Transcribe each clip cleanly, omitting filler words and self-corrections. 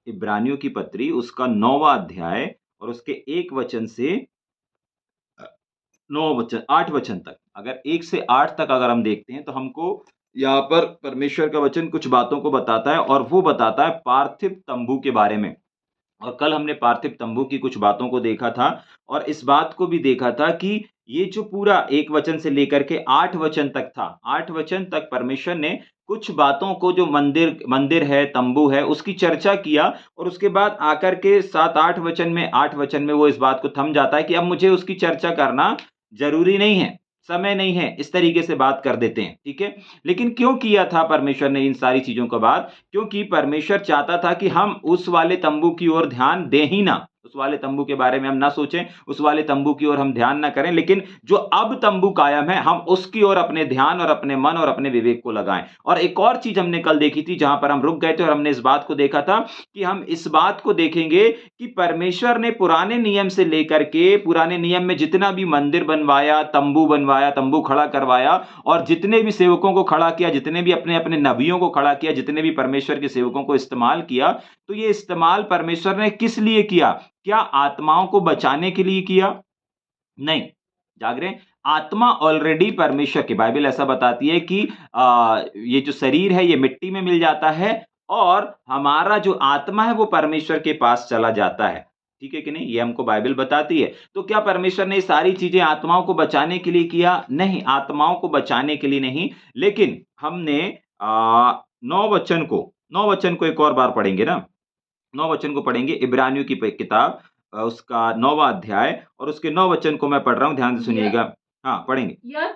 इब्रानियों की पत्री उसका 9वां अध्याय और उसके 1 वचन से 9 वचन 8 वचन तक, अगर 1 से 8 तक अगर हम देखते हैं तो हमको यहाँ पर परमेश्वर का वचन कुछ बातों को बताता है और वो बताता है पार्थिव तंबू के बारे में। और कल हमने पार्थिव तंबू की कुछ बातों को देखा था और इस बात को भी देखा था कि ये जो पूरा 1 वचन से लेकर के 8 वचन तक था, 8 वचन तक परमेश्वर ने कुछ बातों को जो मंदिर मंदिर है, तंबू है, उसकी चर्चा किया और उसके बाद आकर के 7-8 वचन में 8 वचन में वो इस बात को थम जाता है कि अब मुझे उसकी चर्चा करना ज़रूरी नहीं है, समय नहीं है, इस तरीके से बात कर देते हैं, ठीक है? लेकिन क्यों किया था परमेश्वर ने इन सारी चीज़ों का बात? क्योंकि परमेश्वर चाहता था कि हम उस वाले तंबू की ओर ध्यान दें ही ना, उस वाले तंबू के बारे में हम ना सोचें, उस वाले तंबू की ओर हम ध्यान ना करें, लेकिन जो अब तंबू कायम है, हम उसकी ओर अपने ध्यान और अपने मन और अपने विवेक को लगाएँ। और एक और चीज़ हमने कल देखी थी, जहाँ पर हम रुक गए थे और हमने इस बात को देखा था कि हम इस बात को देखेंगे कि परमेश्वर ने पुराने नियम से लेकर के पुराने नियम में जितना भी मंदिर बनवाया, तंबू खड़ा करवाया और जितने भी सेवकों को खड़ा किया, जितने भी अपने-अपने नबियों को खड़ा किया, जितने भी परमेश्वर के सेवकों को इस्तेमाल किया, तो ये इस्तेमाल परमेश्वर ने किस लिए किया? क्या आत्माओं को बचाने के लिए किया? नहीं, जाग रहे हैं? आत्मा ऑलरेडी परमेश्वर की बाइबल ऐसा बताती है कि ये जो शरीर है ये मिट्टी में मिल जाता है और हमारा जो आत्मा है वो परमेश्वर के पास चला जाता है। ठीक है कि नहीं? ये हमको बाइबल बताती है। तो क्या परमेश्वर ने ये सारी चीज़ें आत्माओं को बचाने के लिए किया? नहीं, आत्माओं को बचाने के लिए नहीं, लेकिन हमने 9 वचन को एक और बार पढ़ेंगे ना? 9 वचन को पढ़ेंगे इब्रानियों की किताब उसका 9वां अध्याय और उसके 9 वचन को मैं पढ़ रहा हूँ, ध्यान से सुनिएगा। हाँ, पढ़ेंगे। यह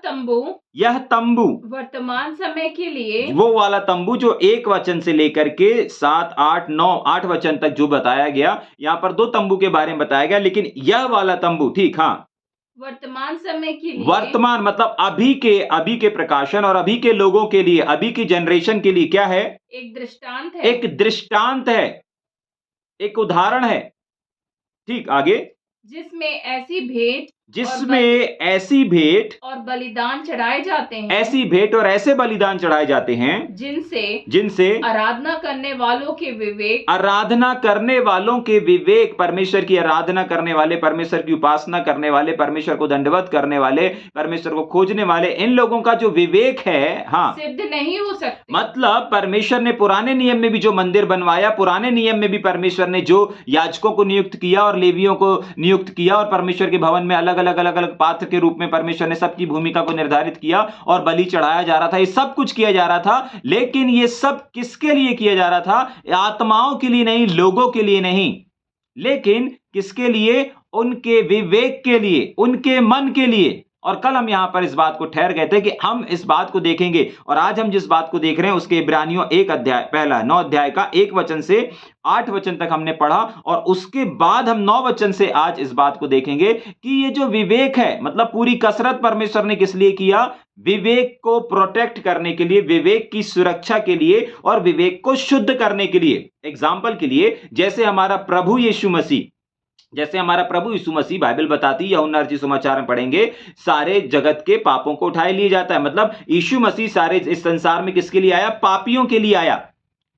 तंबू वर्तमान समय के लिए वो वाला तंबू जो 1 वचन से लेकर के 7, 8, 9, 8 वचन तक जो बताया गया, यहाँ पर 2 तंबू के बारे में बताया गया, लेकिन यह वाला तंबू ठीक हाँ, वर्तमान समय के लिए वर्तमान मतलब अभी के प्रकाशन और अभी के लोगों के लिए, अभी की जनरेशन के लिए क्या है? एक दृष्टांत है, एक दृष्टांत है, एक उदाहरण है। ठीक, आगे? जिसमें ऐसी भेंट और बलिदान चढ़ाए जाते हैं, ऐसी भेंट और ऐसे बलिदान चढ़ाए जाते हैं जिनसे आराधना करने वालों के विवेक, परमेश्वर की आराधना करने वाले, परमेश्वर की उपासना करने वाले, परमेश्वर को दंडवत करने वाले, परमेश्वर को खोजने वाले, इन लोगों का जो विवेक है, हाँ, सिद्ध नहीं हो सकते। मतलब परमेश्वर ने पुराने नियम में भी जो मंदिर बनवाया, पुराने नियम में भी परमेश्वर ने जो याजकों को नियुक्त किया और लेवियों को नियुक्त किया और परमेश्वर के भवन में अलग अलग पात्र के रूप में परमेश्वर ने सबकी भूमिका को निर्धारित किया और बलि चढ़ाया जा रहा था, ये सब कुछ किया जा रहा था, लेकिन ये सब किसके लिए किया जा रहा था? आत्माओं के लिए नहीं, लोगों के लिए नहीं, लेकिन किसके लिए? उनके विवेक के लिए, उनके मन के लिए। और कल हम यहां पर इस बात को ठहर गए थे कि हम इस बात को देखेंगे और आज हम जिस बात को देख रहे हैं उसके इब्रानियों 1 अध्याय, पहला 9 अध्याय का 1 वचन से 8 वचन तक हमने पढ़ा और उसके बाद हम 9 वचन से आज इस बात को देखेंगे कि ये जो विवेक है, मतलब पूरी कसरत परमेश्वर ने किस लिए किया? विवेक को प्रोटेक्ट करने के लिए, विवेक की सुरक्षा के लिए और विवेक को शुद्ध करने के लिए। एग्जाम्पल के लिए, जैसे हमारा प्रभु यीशु मसीह बाइबल बताती है, यूहन्ना रचित सुसमाचार में पढ़ेंगे, सारे जगत के पापों को उठाए लिए जाता है। मतलब यीशु मसीह सारे इस संसार में किसके लिए आया? पापियों के लिए आया,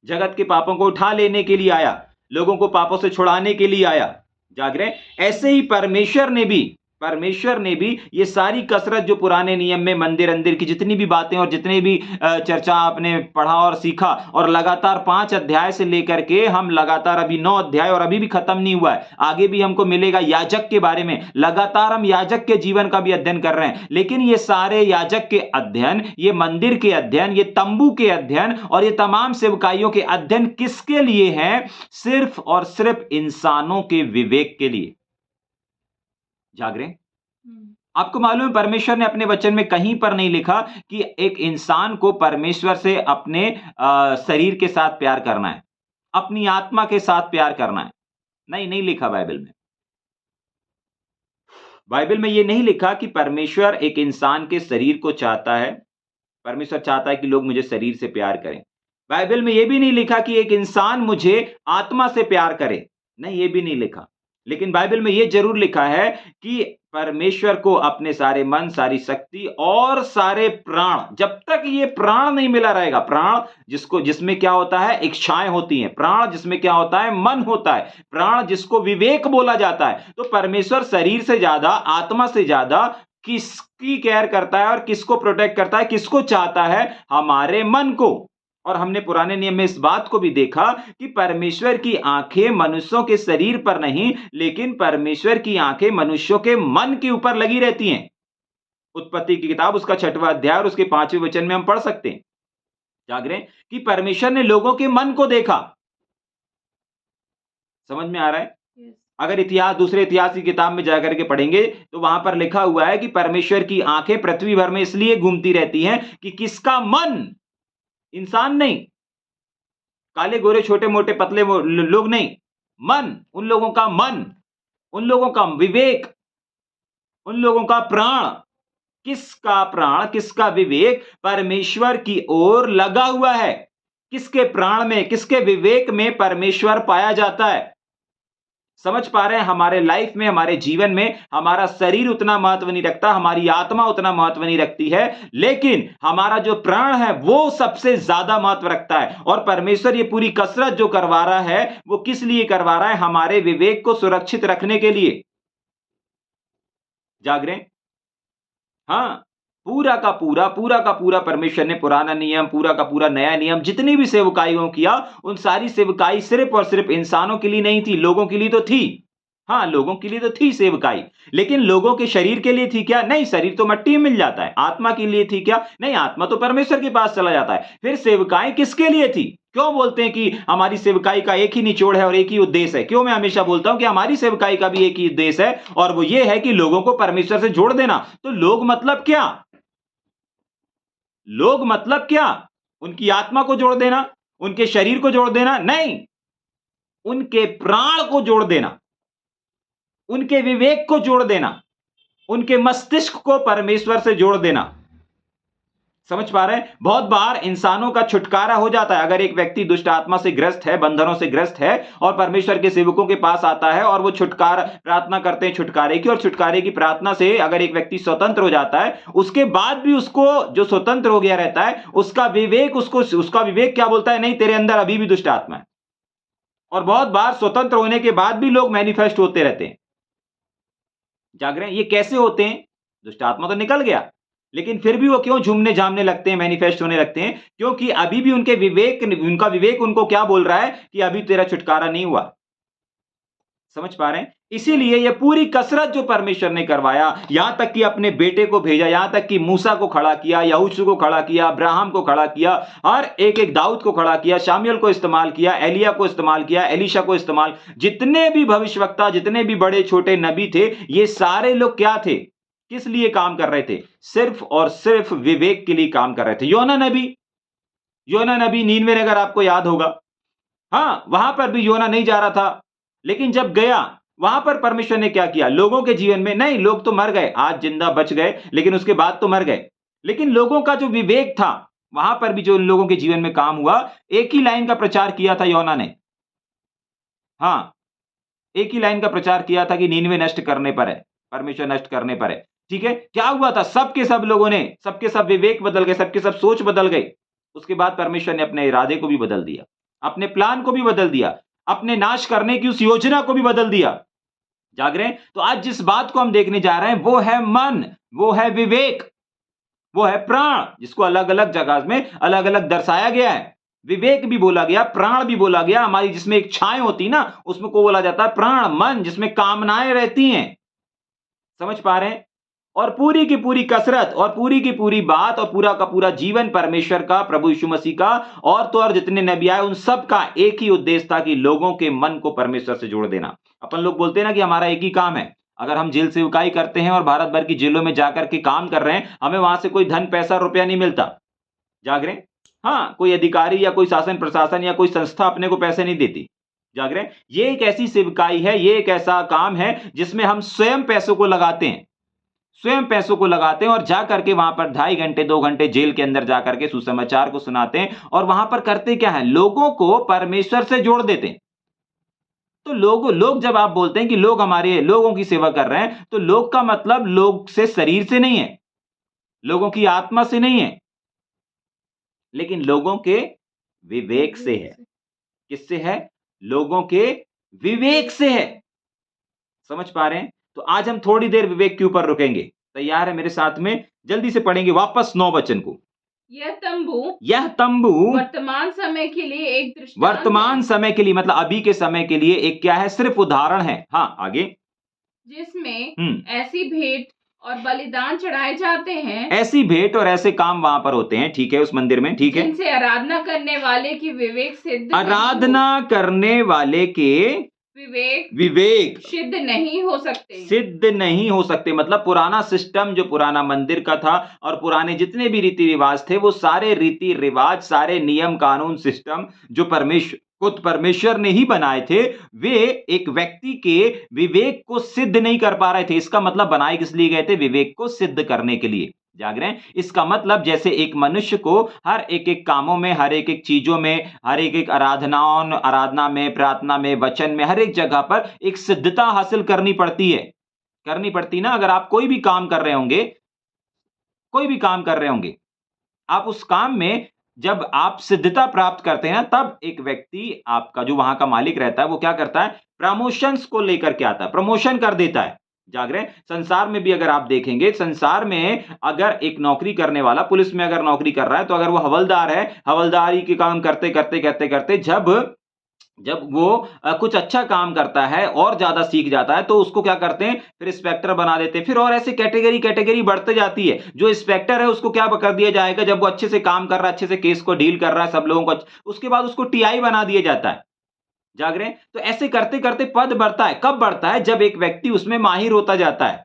जगत के पापों को उठा लेने के लिए आया, लोगों को पापों से छुड़ाने के लिए आया। जाग रहे? ऐसे ही परमेश्वर ने भी ये सारी कसरत जो पुराने नियम में मंदिर अंदिर की जितनी भी बातें और जितने भी चर्चा आपने पढ़ा और सीखा और लगातार 5 अध्याय से लेकर के हम लगातार अभी 9 अध्याय और अभी भी खत्म नहीं हुआ है, आगे भी हमको मिलेगा याजक के बारे में, लगातार हम याजक के जीवन का भी अध्ययन कर रहे हैं। लेकिन ये सारे याजक के अध्ययन, ये मंदिर के अध्ययन, ये तंबू के अध्ययन और ये तमाम सेवकाइयों के अध्ययन किसके लिए हैं? सिर्फ और सिर्फ इंसानों के विवेक के लिए। जाग रहे? आपको मालूम है परमेश्वर ने अपने वचन में कहीं पर नहीं लिखा कि एक इंसान को परमेश्वर से अपने शरीर के साथ प्यार करना है, अपनी आत्मा के साथ प्यार करना है। नहीं लिखा बाइबल में। बाइबल में यह नहीं लिखा कि परमेश्वर एक इंसान के शरीर को चाहता है, परमेश्वर चाहता है कि लोग मुझे शरीर से प्यार करें। बाइबल में यह भी नहीं लिखा कि एक इंसान मुझे आत्मा से प्यार करे, नहीं, यह भी नहीं लिखा। लेकिन बाइबल में ये जरूर लिखा है कि परमेश्वर को अपने सारे मन, सारी शक्ति और सारे प्राण, जब तक ये प्राण नहीं मिला रहेगा, प्राण जिसमें क्या होता है, इच्छाएं होती हैं, प्राण जिसमें क्या होता है, मन होता है, प्राण जिसको विवेक बोला जाता है। तो परमेश्वर शरीर से ज्यादा, आत्मा से ज्यादा किसकी केयर करता है और किसको प्रोटेक्ट करता है, किसको चाहता है? हमारे मन को। और हमने पुराने नियम में इस बात को भी देखा कि परमेश्वर की आंखें मनुष्यों के शरीर पर नहीं, लेकिन परमेश्वर की आंखें मनुष्यों के मन के ऊपर लगी रहती हैं। उत्पत्ति की किताब उसका 6वां अध्याय और उसके 5वें वचन में हम पढ़ सकते हैं, जाग रहे हैं, कि परमेश्वर ने लोगों के मन को देखा। समझ में आ रहा है? अगर इतिहास, दूसरे इतिहास की किताब में जाकर के पढ़ेंगे तो वहां पर लिखा हुआ है कि परमेश्वर की आंखें पृथ्वी भर में इसलिए घूमती रहती हैं कि किसका मन, इंसान नहीं, काले गोरे छोटे मोटे पतले लोग नहीं, मन, उन लोगों का मन, उन लोगों का विवेक, उन लोगों का प्राण, किसका प्राण, किसका विवेक परमेश्वर की ओर लगा हुआ है। किसके प्राण में, किसके विवेक में परमेश्वर पाया जाता है। समझ पा रहे हैं? हमारे लाइफ में, हमारे जीवन में हमारा शरीर उतना महत्व नहीं रखता, हमारी आत्मा उतना महत्व नहीं रखती है, लेकिन हमारा जो प्राण है वो सबसे ज्यादा महत्व रखता है। और परमेश्वर ये पूरी कसरत जो करवा रहा है वो किस लिए करवा रहा है? हमारे विवेक को सुरक्षित रखने के लिए। जाग रहे हैं? हाँ, पूरा का पूरा परमेश्वर ने पुराना नियम, पूरा का पूरा नया नियम, जितनी भी सेवकाइयों किया, उन सारी सेवकाई सिर्फ और सिर्फ इंसानों के लिए नहीं थी, लोगों के लिए तो थी। हाँ, लोगों के लिए तो थी सेवकाई, लेकिन लोगों के शरीर के लिए थी क्या? नहीं, शरीर तो मिट्टी में मिल जाता है। आत्मा के लिए थी क्या? नहीं, आत्मा तो परमेश्वर के पास चला जाता है। फिर सेवकाई किसके लिए थी? क्यों बोलते हैं कि हमारी सेवकाई का एक ही निचोड़ है और एक ही उद्देश्य है? क्यों मैं हमेशा बोलता हूं कि हमारी सेवकाई का भी एक ही उद्देश्य है, और वो ये है कि लोगों को परमेश्वर से जोड़ देना। तो लोग मतलब क्या? लोग मतलब क्या? उनकी आत्मा को जोड़ देना, उनके शरीर को जोड़ देना? नहीं, उनके प्राण को जोड़ देना, उनके विवेक को जोड़ देना, उनके मस्तिष्क को परमेश्वर से जोड़ देना। समझ पा रहे हैं? बहुत बार इंसानों का छुटकारा हो जाता है। अगर एक व्यक्ति दुष्ट आत्मा से ग्रस्त है, बंधनों से ग्रस्त है, और परमेश्वर के सेवकों के पास आता है और वो छुटकारा प्रार्थना करते हैं छुटकारे की, और छुटकारे की प्रार्थना से अगर एक व्यक्ति स्वतंत्र हो जाता है, उसके बाद भी उसको, जो स्वतंत्र हो गया रहता है, उसका विवेक क्या बोलता है? नहीं, तेरे अंदर अभी भी दुष्ट आत्मा है। और बहुत बार स्वतंत्र होने के बाद भी लोग मैनिफेस्ट होते रहते हैं। जाग रहे हैं? ये कैसे होते हैं? दुष्ट आत्मा तो निकल गया, लेकिन फिर भी वो क्यों झूमने झामने लगते हैं, मैनिफेस्ट होने लगते हैं? क्योंकि अभी भी उनका विवेक उनको क्या बोल रहा है? कि अभी तेरा छुटकारा नहीं हुआ। समझ पा रहे हैं? इसीलिए ये पूरी कसरत जो परमेश्वर ने करवाया, यहां तक कि अपने बेटे को भेजा, यहां तक कि मूसा को खड़ा किया, यहोशू को खड़ा किया, अब्राहम को खड़ा किया, और एक एक दाऊद को खड़ा किया, शामुएल को इस्तेमाल किया, एलिया को इस्तेमाल किया, एलीशा को इस्तेमाल, जितने भी भविष्यवक्ता, जितने भी बड़े छोटे नबी थे, ये सारे लोग क्या थे? किस लिए काम कर रहे थे? सिर्फ और सिर्फ विवेक के लिए काम कर रहे थे। योना नबी नीनवे नगर, आपको याद होगा, हाँ, वहां पर भी योना नहीं जा रहा था, लेकिन जब गया, वहां पर परमेश्वर ने क्या किया? लोगों के जीवन में, नहीं, लोग तो मर गए, आज जिंदा बच गए, लेकिन उसके बाद तो मर गए, लेकिन लोगों का जो विवेक था, वहां पर भी जो उन लोगों के जीवन में काम हुआ, एक ही लाइन का प्रचार किया था योना ने। हाँ, एक ही लाइन का प्रचार किया था कि नीनवे नष्ट करने पर है, परमेश्वर नष्ट करने पर है। ठीक है, क्या हुआ था? सबके सब लोगों ने, सबके सब विवेक बदल गए, सबके सब सोच बदल गई। उसके बाद परमेश्वर ने अपने इरादे को भी बदल दिया, अपने प्लान को भी बदल दिया, अपने नाश करने की उस योजना को भी बदल दिया। जाग रहे हैं? तो आज जिस बात को हम देखने जा रहे हैं वो है मन, वो है विवेक, वो है प्राण, जिसको अलग अलग जगह में अलग अलग दर्शाया गया है। विवेक भी बोला गया, प्राण भी बोला गया। हमारी जिसमें इच्छाएं होती ना, उसमें को बोला जाता है प्राण, मन, जिसमें कामनाएं रहती हैं। समझ पा रहे हैं? और पूरी की पूरी कसरत और पूरी की पूरी बात और पूरा का पूरा जीवन परमेश्वर का, प्रभु यीशु मसीह का, और तो और जितने नबी आए उन सब का एक ही उद्देश्य था कि लोगों के मन को परमेश्वर से जोड़ देना। अपन लोग बोलते हैं ना कि हमारा एक ही काम है। अगर हम जेल सेवकाई करते हैं और भारत भर की जेलों में जाकर के काम कर रहे हैं, हमें वहां से कोई धन, पैसा, रुपया नहीं मिलता। जाग रहे हैं? हाँ, कोई अधिकारी या कोई शासन प्रशासन या कोई संस्था अपने को पैसे नहीं देती। जाग रहे हैं? ये एक ऐसी सेवकाई है, ये एक ऐसा काम है जिसमें हम स्वयं पैसों को लगाते हैं, स्वयं पैसों को लगाते हैं, और जा करके वहां पर 2.5 घंटे 2 घंटे जेल के अंदर जाकर के सुसमाचार को सुनाते हैं। और वहां पर करते क्या है? लोगों को परमेश्वर से जोड़ देते हैं। तो लोग जब आप बोलते हैं कि लोग हमारे लोगों की सेवा कर रहे हैं, तो लोग का मतलब लोग से शरीर से नहीं है, लोगों की आत्मा से नहीं है, लेकिन लोगों के विवेक से है। किससे है? लोगों के विवेक से है। समझ पा रहे हैं? तो आज हम थोड़ी देर विवेक के ऊपर रुकेंगे। तैयार है मेरे साथ में? जल्दी से पढ़ेंगे वापस 9 वचन को। यह तंबू वर्तमान समय के लिए एक दृष्टांत वर्तमान है, समय के लिए मतलब अभी के समय के लिए एक क्या है? सिर्फ उदाहरण है। हाँ, आगे। जिसमें ऐसी भेंट और बलिदान चढ़ाए जाते हैं, ऐसी भेंट और ऐसे काम वहां पर होते हैं, ठीक है, उस मंदिर में, ठीक है। जिनसे आराधना करने वाले की विवेक सिद्ध आराधना करने वाले के विवेक सिद्ध नहीं हो सकते। सिद्ध नहीं हो सकते मतलब पुराना सिस्टम जो पुराना मंदिर का था और पुराने जितने भी रीति रिवाज थे, वो सारे रीति रिवाज, सारे नियम कानून सिस्टम जो खुद परमेश्वर ने ही बनाए थे, वे एक व्यक्ति के विवेक को सिद्ध नहीं कर पा रहे थे। इसका मतलब बनाए किस लिए गए थे? विवेक को सिद्ध करने के लिए। जाग रहे हैं? इसका मतलब जैसे एक मनुष्य को हर एक एक कामों में, हर एक एक चीजों में, हर एक एक आराधना में, प्रार्थना में, वचन में, हर एक जगह पर एक सिद्धता हासिल करनी पड़ती है। करनी पड़ती ना। अगर आप कोई भी काम कर रहे होंगे, आप उस काम में जब आप सिद्धता प्राप्त करते हैं ना, तब एक व्यक्ति आपका जो वहां का मालिक रहता है, वो क्या करता है? प्रमोशंस को लेकर के आता है, प्रमोशन कर देता है। जाग रहे हैं? संसार में भी अगर आप देखेंगे, संसार में अगर एक नौकरी करने वाला पुलिस में अगर नौकरी कर रहा है, तो अगर वो हवलदार है, हवलदारी के काम करते करते जब वो कुछ अच्छा काम करता है और ज्यादा सीख जाता है, तो उसको क्या करते हैं? फिर इंस्पेक्टर बना देते हैं। फिर और ऐसे कैटेगरी बढ़ते जाती है। जो इंस्पेक्टर है उसको क्या कर दिया जाएगा? जब वो अच्छे से काम कर रहा है, अच्छे से केस को डील कर रहा है, सब लोगों को, उसके बाद उसको टीआई बना दिया जाता है। जाग रहे हैं? तो ऐसे करते करते पद बढ़ता है। कब बढ़ता है? जब एक व्यक्ति उसमें माहिर होता जाता है।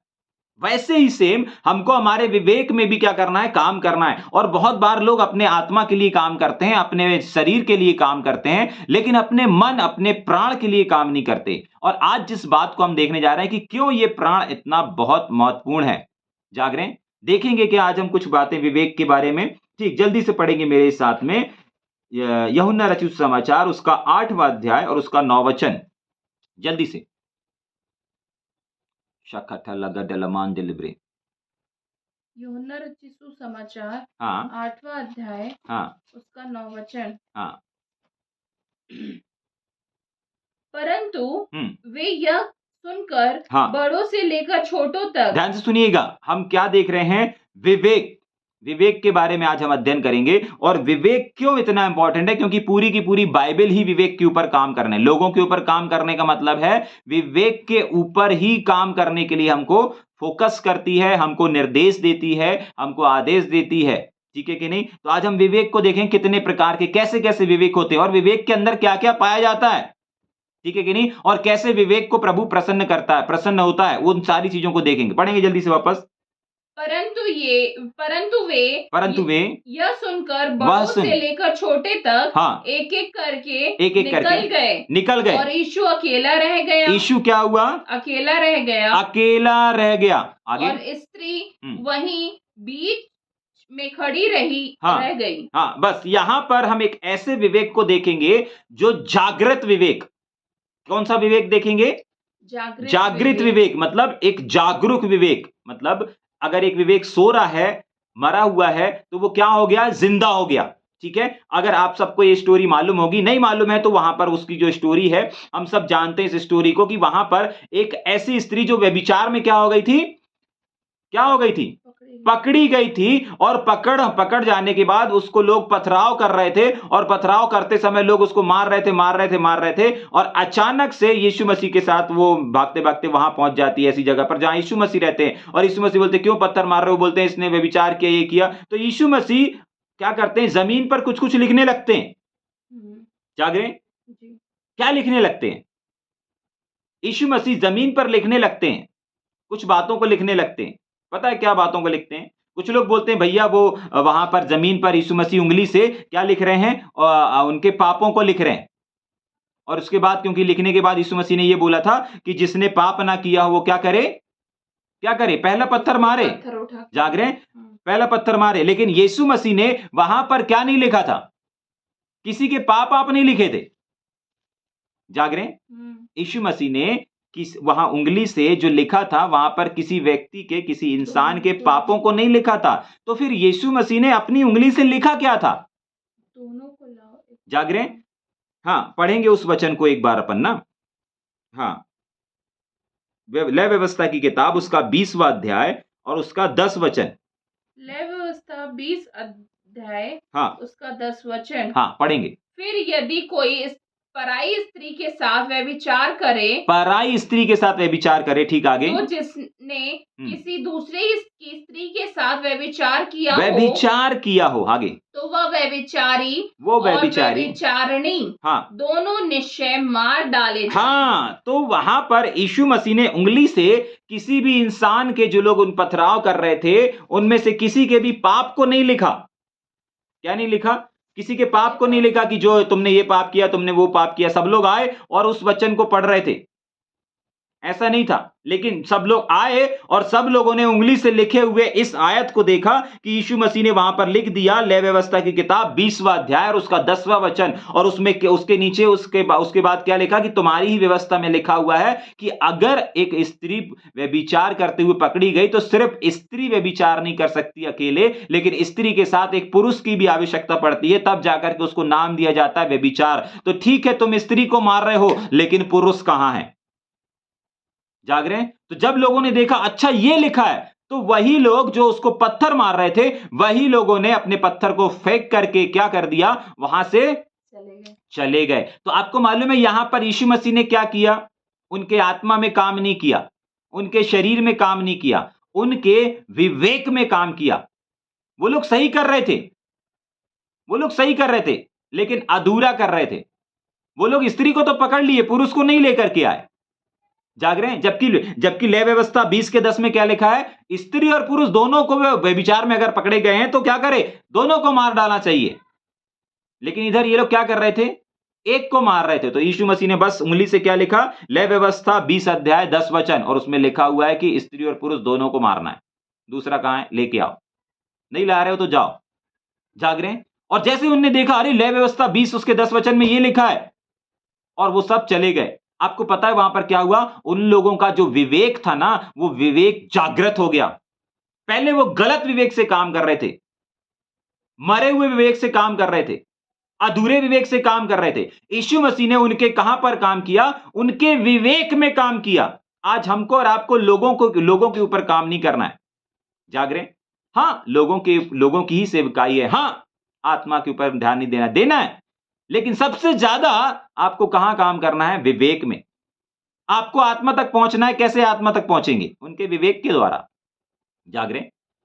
वैसे ही सेम हमको हमारे विवेक में भी क्या करना है? काम करना है। और बहुत बार लोग अपने आत्मा के लिए काम करते हैं, अपने शरीर के लिए काम करते हैं, लेकिन अपने मन, अपने प्राण के लिए काम नहीं करते। और आज जिस बात को हम देखने जा रहे हैं कि क्यों ये प्राण इतना बहुत महत्वपूर्ण है। जाग रहे हैं? देखेंगे कि आज हम कुछ बातें विवेक के बारे में, ठीक, जल्दी से पढ़ेंगे मेरे साथ में यूहन्ना रचित समाचार, उसका 8वां अध्याय और उसका 9 वचन, जल्दी से। यूहन्ना रचित सुसमाचार, हाँ, 8वां अध्याय, हाँ, उसका 9 वचन। हाँ। परंतु वे यह सुनकर हाँ। बड़ों से लेकर छोटों तक, ध्यान से सुनिएगा, हम क्या देख रहे हैं? विवेक के बारे में आज हम अध्ययन करेंगे। और विवेक क्यों इतना इंपॉर्टेंट है? क्योंकि पूरी की पूरी बाइबल ही विवेक के ऊपर काम करने, लोगों के ऊपर काम करने का मतलब है विवेक के ऊपर ही काम करने के लिए हमको फोकस करती है, हमको निर्देश देती है, हमको आदेश देती है। ठीक है कि नहीं? तो आज हम विवेक को देखें, कितने प्रकार के, कैसे कैसे विवेक होते हैं और विवेक के अंदर क्या क्या पाया जाता है। ठीक है कि नहीं? और कैसे विवेक को प्रभु प्रसन्न होता है, उन सारी चीजों को देखेंगे। पढ़ेंगे जल्दी से वापस। परंतु वे यह सुनकर बड़ों से लेकर छोटे तक, हाँ, एक एक करके निकल गए और यीशु अकेला रह गया। यीशु क्या हुआ? अकेला रह गया। आगे। और स्त्री वहीं बीच में खड़ी रह गई। हाँ, बस यहां पर हम एक ऐसे विवेक को देखेंगे जो जागृत विवेक। कौन सा विवेक देखेंगे? जागृत विवेक मतलब एक जागरूक विवेक। मतलब अगर एक विवेक सो रहा है, मरा हुआ है, तो वो क्या हो गया? जिंदा हो गया। ठीक है? अगर आप सबको ये स्टोरी मालूम होगी, नहीं मालूम है तो वहां पर उसकी जो स्टोरी है, हम सब जानते हैं इस स्टोरी को, कि वहां पर एक ऐसी स्त्री जो व्यभिचार में क्या हो गई थी? पकड़ी गई थी। और पकड़ जाने के बाद उसको लोग पथराव कर रहे थे, और पथराव करते समय लोग उसको मार रहे थे। और अचानक से यीशु मसीह के साथ वो भागते भागते वहां पहुंच जाती है, ऐसी जगह पर जहां यीशु मसीह रहते हैं। और यीशु मसीह बोलते, क्यों पत्थर मार रहे हो? बोलते हैं, इसने व्यभिचार किया, ये किया। तो यीशु मसीह क्या करते हैं? जमीन पर कुछ कुछ लिखने लगते हैं। जाग रहे? क्या लिखने लगते हैं? यीशु मसीह जमीन पर लिखने लगते हैं, कुछ बातों को लिखने लगते हैं। पता है क्या बातों को लिखते हैं? कुछ लोग बोलते हैं भैया वो वहां पर जमीन पर यीशु मसीह उंगली से क्या लिख रहे हैं? उनके पापों को लिख रहे हैं। और उसके बाद, क्योंकि लिखने के बाद यीशु मसीह ने यह बोला था कि जिसने पाप ना किया हो वो क्या करे? पहला पत्थर मारे। जाग रहे हैं? पहला पत्थर मारे। लेकिन यीशु मसीह ने वहां पर क्या नहीं लिखा था? किसी के पाप आप नहीं लिखे थे। जाग रहे हैं? यीशु मसीह ने वहां उंगली से जो लिखा था वहां पर किसी व्यक्ति के, किसी इंसान के पापों को नहीं लिखा था। तो फिर यीशु मसीह ने अपनी उंगली से लिखा क्या था? दोनों को लाओ। जाग रहे हैं? हाँ, पढ़ेंगे उस वचन को एक बार अपन ना। हाँ, लय व्यवस्था की किताब उसका 20वां अध्याय और उसका 10 वचन। लय व्यवस्था 20 अध्याय हाँ, उसका 10 वचन। हाँ, पढ़ेंगे। फिर यदि कोई पराई स्त्री के साथ व्यभिचार करे, पराई स्त्री के साथ व्यभिचार करे, ठीक, आगे। तो जिसने किसी दूसरे की स्त्री के साथ व्यभिचार किया हो, आगे। तो वह व्यभिचारी और व्यभिचारिणी, हाँ, दोनों निश्चय मार डाले। हाँ, तो वहां पर यीशु मसीह ने उंगली से किसी भी इंसान के, जो लोग उन पथराव कर रहे थे, उनमें से किसी के भी पाप को नहीं लिखा। क्या नहीं लिखा? किसी के पाप को नहीं लिखा कि जो तुमने ये पाप किया, तुमने वो पाप किया। सब लोग आए और उस वचन को पढ़ रहे थे, ऐसा नहीं था। लेकिन सब लोग आए और सब लोगों ने उंगली से लिखे हुए इस आयत को देखा कि यीशु मसीह ने वहां पर लिख दिया, लय व्यवस्था की किताब 20वां अध्याय और उसका 10वां वचन, और उसमें उसके नीचे उसके बाद क्या लिखा कि तुम्हारी ही व्यवस्था में लिखा हुआ है कि अगर एक स्त्री व्यभिचार करते हुए पकड़ी गई तो सिर्फ स्त्री व्यभिचार नहीं कर सकती अकेले, लेकिन स्त्री के साथ एक पुरुष की भी आवश्यकता पड़ती है, तब जाकर के उसको नाम दिया जाता है व्यभिचार। तो ठीक है, तुम स्त्री को मार रहे हो, लेकिन पुरुष कहां है? जाग रहे हैं? तो जब लोगों ने देखा अच्छा ये लिखा है, तो वही लोग जो उसको पत्थर मार रहे थे, वही लोगों ने अपने पत्थर को फेंक करके क्या कर दिया? वहां से चले गए। तो आपको मालूम है यहां पर यीशु मसीह ने क्या किया? उनके आत्मा में काम नहीं किया, उनके शरीर में काम नहीं किया, उनके विवेक में काम किया। वो लोग सही कर रहे थे, वो लोग सही कर रहे थे, लेकिन अधूरा कर रहे थे। वो लोग स्त्री को तो पकड़ लिए, पुरुष को नहीं लेकर के आए। जाग रहे हैं? जबकि लय व्यवस्था 20 के 10 में क्या लिखा है? स्त्री और पुरुष दोनों को व्यभिचार में अगर पकड़े गए हैं तो क्या करे? दोनों को मार डालना चाहिए। लेकिन इधर ये लोग क्या कर रहे थे? एक को मार रहे थे। तो यीशु मसीह ने बस उंगली से क्या लिखा? लय व्यवस्था 20 अध्याय 10 वचन, और उसमें लिखा हुआ है कि स्त्री और पुरुष दोनों को मारना है। दूसरा कहां है? लेके आओ। नहीं ला रहे हो तो जाओ। जाग रहे हैं? और जैसे उन्होंने देखा अरे लय व्यवस्था 20 उसके 10 वचन में ये लिखा है, और वो सब चले गए। आपको पता है वहां पर क्या हुआ? उन लोगों का जो विवेक था ना, वो विवेक जागृत हो गया। पहले वो गलत विवेक से काम कर रहे थे, मरे हुए विवेक से काम कर रहे थे, अधूरे विवेक से काम कर रहे थे। यीशु मसीह ने उनके कहां पर काम किया? उनके विवेक में काम किया। आज हमको और आपको लोगों के ऊपर काम नहीं करना है। जाग रहे? हाँ, लोगों की ही सेवकाई है। हाँ, आत्मा के ऊपर ध्यान नहीं देना है, लेकिन सबसे ज्यादा आपको कहां काम करना है? विवेक में। आपको आत्मा तक पहुंचना है। कैसे आत्मा तक पहुंचेंगे? उनके विवेक के द्वारा। जाग रहे?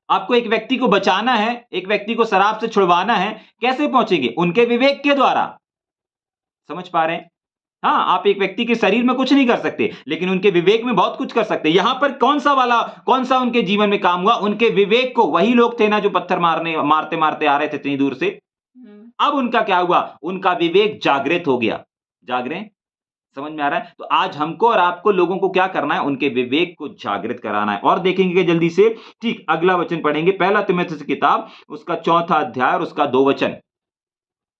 आपको एक व्यक्ति को बचाना है, एक व्यक्ति को शराब से छुड़वाना है, कैसे पहुंचेंगे? उनके विवेक के द्वारा। समझ पा रहे हैं? हाँ, आप एक व्यक्ति के शरीर में कुछ नहीं कर सकते, लेकिन उनके विवेक में बहुत कुछ कर सकते हैं। यहां पर कौन सा उनके जीवन में काम हुआ? उनके विवेक को। वही लोग थे ना जो पत्थर मारते मारते आ रहे थे इतनी दूर से। अब उनका क्या हुआ? उनका विवेक जागृत हो गया। जाग रहे हैं? समझ में आ रहा है? तो आज हमको और आपको लोगों को क्या करना है? उनके विवेक को जागृत कराना है। और देखेंगे जल्दी से, ठीक, अगला वचन पढ़ेंगे, पहला तीमुथियुस की किताब उसका 4वां अध्याय और उसका 2 वचन।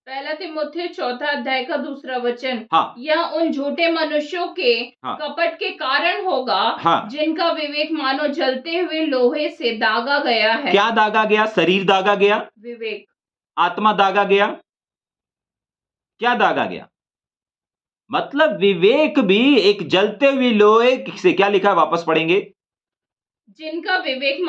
पहला तीमुथियुस 4 अध्याय का 2 वचन। हाँ, यह उन झूठे मनुष्यों के कपट के कारण होगा, जिनका विवेक मानो जलते हुए लोहे से दागा गया है। क्या दागा गया? शरीर दागा गया, विवेक, आत्मा दागा गया, क्या दागा गया? मतलब विवेक भी एक जलते हुए लोहे से, क्या लिखा है? वापस पढ़ेंगे, जिनका विवेक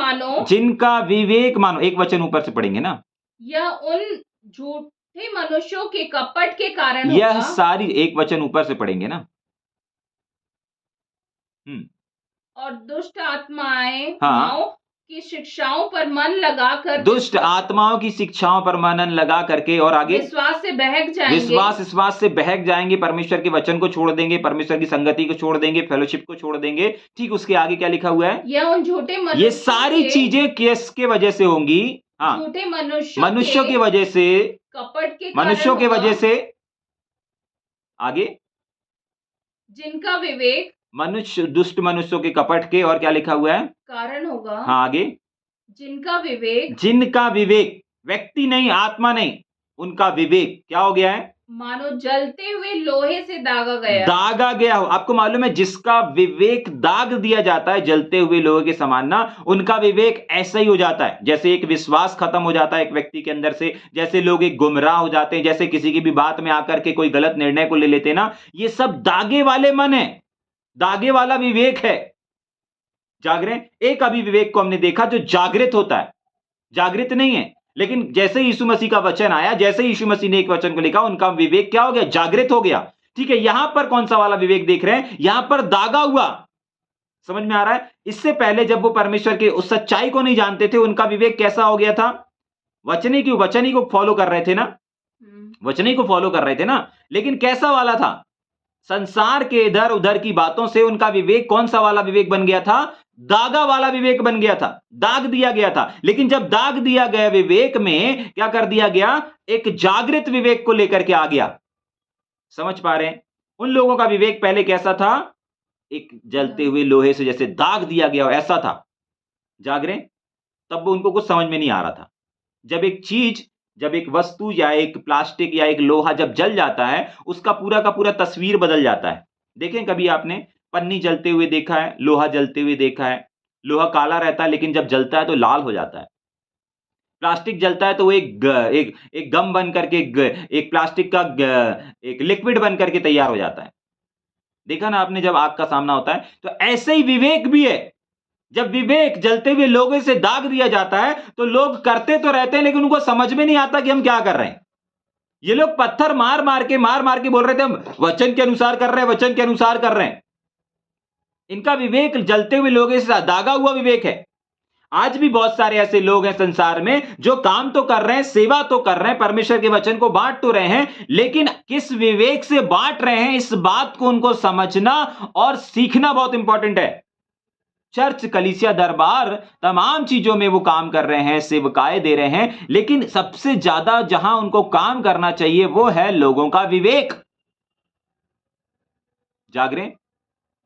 मानो, एक वचन ऊपर से पढ़ेंगे ना, यह उन झूठे मनुष्यों के कपट के कारण यह सारी, एक वचन ऊपर से पढ़ेंगे ना, और दुष्ट आत्माएं की शिक्षाओं पर मन लगाकर, दुष्ट आत्माओं की शिक्षाओं पर मन लगा करके, और आगे विश्वास से बहक जाएंगे, परमेश्वर के वचन को छोड़ देंगे, परमेश्वर की संगति को छोड़ देंगे, फेलोशिप को छोड़ देंगे। ठीक, उसके आगे क्या लिखा हुआ है? यह उन झूठे मनुष्यों, ये सारी चीजें किसके वजह से होंगी? हाँ, झूठे मनुष्यों की वजह से, कपट के, मनुष्यों की वजह से। आगे, जिनका विवेक, दुष्ट मनुष्यों के कपट के, और क्या लिखा हुआ है? कारण होगा। हाँ, आगे, जिनका विवेक, व्यक्ति नहीं, आत्मा नहीं, उनका विवेक क्या हो गया है? मानो जलते हुए लोहे से दागा गया। दागा गया हो। आपको मालूम है जिसका विवेक दाग दिया जाता है जलते हुए लोहे के समान ना, उनका विवेक ऐसा ही हो जाता है जैसे एक विश्वास खत्म हो जाता है एक व्यक्ति के अंदर से, जैसे लोग एक गुमराह हो जाते हैं, जैसे किसी की भी बात में आकर के कोई गलत निर्णय को ले लेते हैं ना, ये सब दागे वाले मन है, दागे वाला विवेक है। जागरण एक अभी विवेक को हमने देखा जो जागृत होता है, जागृत नहीं है, लेकिन जैसे यीशु मसीह का वचन आया, जैसे यीशु मसीह ने एक वचन को लिखा, उनका विवेक क्या हो गया? जागृत हो गया। ठीक है, यहां पर कौन सा वाला विवेक देख रहे हैं? यहां पर दागा हुआ। समझ में आ रहा है? इससे पहले जब वो परमेश्वर के उस सच्चाई को नहीं जानते थे, उनका विवेक कैसा हो गया था? वचन ही को फॉलो कर रहे थे ना, वचन ही को फॉलो कर रहे थे ना, लेकिन कैसा वाला था? संसार के इधर उधर की बातों से उनका विवेक कौन सा वाला विवेक बन गया था? दागा वाला विवेक बन गया था, दाग दिया गया था। लेकिन जब दाग दिया गया विवेक में क्या कर दिया गया? एक जागृत विवेक को लेकर के आ गया। समझ पा रहे हैं? उन लोगों का विवेक पहले कैसा था? एक जलते हुए लोहे से जैसे दाग दिया गया हो, ऐसा था। जागरे तब उनको कुछ समझ में नहीं आ रहा था। जब एक चीज, जब एक वस्तु या एक प्लास्टिक या एक लोहा जब जल जाता है, उसका पूरा का पूरा तस्वीर बदल जाता है। देखें कभी आपने पन्नी जलते हुए देखा है, लोहा जलते हुए देखा है? लोहा काला रहता है लेकिन जब जलता है तो लाल हो जाता है। प्लास्टिक जलता है तो वो एक गम बन करके एक प्लास्टिक का एक लिक्विड बन करके तैयार हो जाता है। देखा ना आपने जब आग का सामना होता है? तो ऐसे ही विवेक भी है। जब विवेक जलते हुए लोगों से दाग दिया जाता है तो लोग करते तो रहते हैं लेकिन उनको समझ में नहीं आता कि हम क्या कर रहे हैं। ये लोग पत्थर मार मार के बोल रहे थे हम वचन के अनुसार कर रहे हैं, वचन के अनुसार कर रहे हैं। इनका विवेक जलते हुए लोगों से दागा हुआ विवेक है। आज भी बहुत सारे ऐसे लोग हैं संसार में जो काम तो कर रहे हैं, सेवा तो कर रहे हैं, परमेश्वर के वचन को बांट तो रहे हैं, लेकिन किस विवेक से बांट रहे हैं, इस बात को उनको समझना और सीखना बहुत इंपॉर्टेंट है। चर्च, कलीसिया, दरबार, तमाम चीजों में वो काम कर रहे हैं, सेवकाएं दे रहे हैं, लेकिन सबसे ज्यादा जहां उनको काम करना चाहिए वो है लोगों का विवेक। जागरे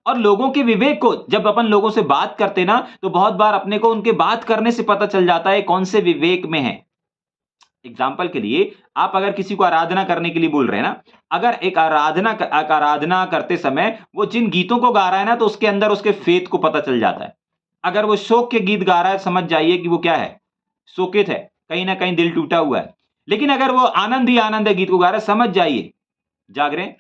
और लोगों के विवेक को जब अपन लोगों से बात करते ना, तो बहुत बार अपने को उनके बात करने से पता चल जाता है कौन से विवेक में है। एग्जाम्पल के लिए, आप अगर किसी को आराधना करने के लिए बोल रहे हैं ना, अगर एक आराधना करते समय वो जिन गीतों को गा रहा है ना, तो उसके अंदर उसके फेथ को पता चल जाता है। अगर वो शोक के गीत गा रहा है, समझ जाइए कि वो क्या है? शोकित है, कहीं ना कहीं दिल टूटा हुआ है। लेकिन अगर वो आनंद ही आनंद गीत को गा रहा है, समझ जाइए। जागरे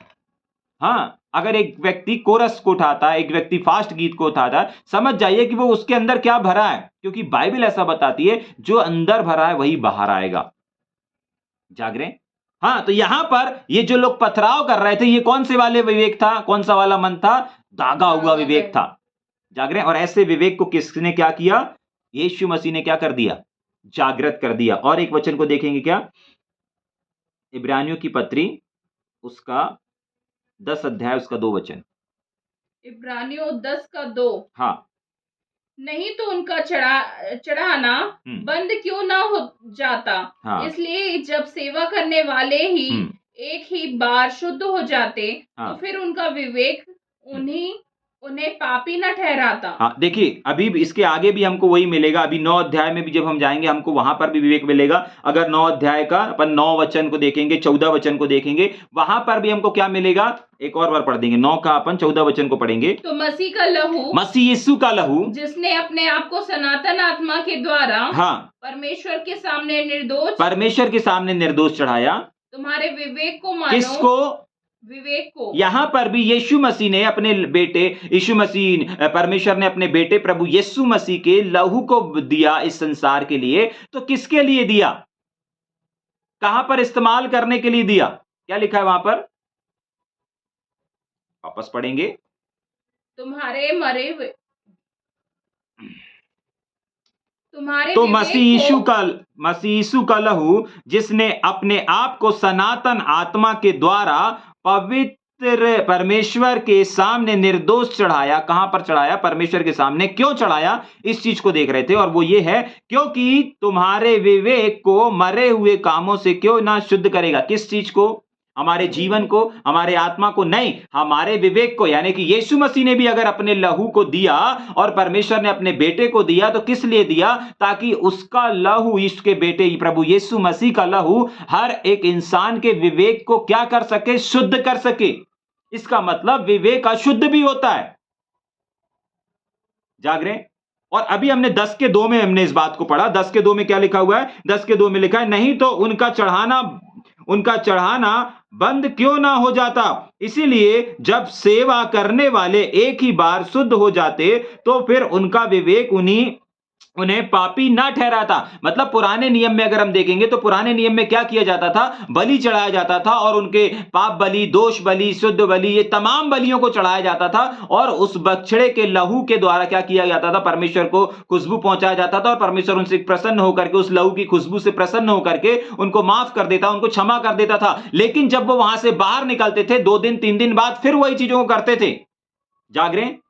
हाँ, अगर एक व्यक्ति कोरस को उठाता है, एक व्यक्ति फास्ट गीत को उठाता है, समझ जाइए कि वो उसके अंदर क्या भरा है, क्योंकि बाइबल ऐसा बताती है जो अंदर भरा है वही बाहर आएगा। जागरे हाँ, तो यहां पर ये जो लोग पथराव कर रहे थे, ये कौन से वाले विवेक था? कौन सा वाला मन था? दागा हुआ विवेक था। जागरे और ऐसे विवेक को किसने क्या किया? यीशु मसीह ने क्या कर दिया? जागृत कर दिया। और एक वचन को देखेंगे क्या? इब्रानियों की पत्री उसका 10 अध्याय उसका 2 वचन। इब्रानियों 10 का 2। हाँ, नहीं तो उनका चढ़ाना बंद क्यों ना हो जाता। हाँ। इसलिए जब सेवा करने वाले ही एक ही बार शुद्ध हो जाते, हाँ। तो फिर उनका विवेक उन्हें पापी न ठहराता। हाँ, देखिए अभी भी इसके आगे भी हमको वही मिलेगा। अभी 9 अध्याय में भी जब हम जाएंगे हमको वहां पर भी विवेक मिलेगा। अगर 9 अध्याय का अपन 9 वचन को देखेंगे, 14 वचन को देखेंगे, वहां पर भी हमको क्या मिलेगा? एक और बार पढ़ देंगे। 9 का अपन 14 वचन को पढ़ेंगे। तो मसीह का लहू, मसीह यीशु का लहू, जिसने अपने आप को सनातन आत्मा के द्वारा, हाँ, परमेश्वर के सामने निर्दोष चढ़ाया, तुम्हारे विवेक को मानो। किसको? विवेक को। यहां पर भी यीशु मसीह ने अपने बेटे परमेश्वर ने अपने बेटे प्रभु यीशु मसीह के लहू को दिया इस संसार के लिए। तो किसके लिए दिया? कहां पर इस्तेमाल करने के लिए दिया? क्या लिखा है वहां पर? वापस पढ़ेंगे। तुम्हारे तो मसीह यीशु का लहू, जिसने अपने आप को सनातन आत्मा के द्वारा पवित्र परमेश्वर के सामने निर्दोष चढ़ाया। कहां पर चढ़ाया? परमेश्वर के सामने। क्यों चढ़ाया? इस चीज को देख रहे थे, और वो ये है क्योंकि तुम्हारे विवेक को मरे हुए कामों से क्यों ना शुद्ध करेगा। किस चीज को? हमारे जीवन को, हमारे आत्मा को नहीं, हमारे विवेक को। यानी कि यीशु मसीह ने भी अगर अपने लहू को दिया और परमेश्वर ने अपने बेटे को दिया तो किस लिए दिया? ताकि उसका लहू, इसके बेटे प्रभु यीशु मसीह का लहू हर एक इंसान के विवेक को क्या कर सके? शुद्ध कर सके। इसका मतलब विवेक अशुद्ध भी होता है। जाग रहे हैं? और अभी हमने 10:2 में हमने इस बात को पढ़ा। 10:2 में क्या लिखा हुआ है? 10:2 में लिखा है, नहीं तो उनका चढ़ाना बंद क्यों ना हो जाता। इसीलिए जब सेवा करने वाले एक ही बार शुद्ध हो जाते तो फिर उनका विवेक उन्हें पापी ना ठहराता। मतलब पुराने नियम में अगर हम देखेंगे तो पुराने नियम में क्या किया जाता था? बलि चढ़ाया जाता था और उनके पाप बलि, दोष बलि, शुद्ध बलि, ये तमाम बलियों को चढ़ाया जाता था और उस बछड़े के लहू के द्वारा क्या किया जाता था? परमेश्वर को खुशबू पहुंचाया जाता था और परमेश्वर उनसे प्रसन्न होकर के, उस लहू की खुशबू से प्रसन्न होकर के उनको माफ कर देता, उनको क्षमा कर देता था। लेकिन जब वो वहां से बाहर निकलते थे 2 दिन 3 दिन बाद फिर वही चीजों को करते थे। जाग रहे हैं?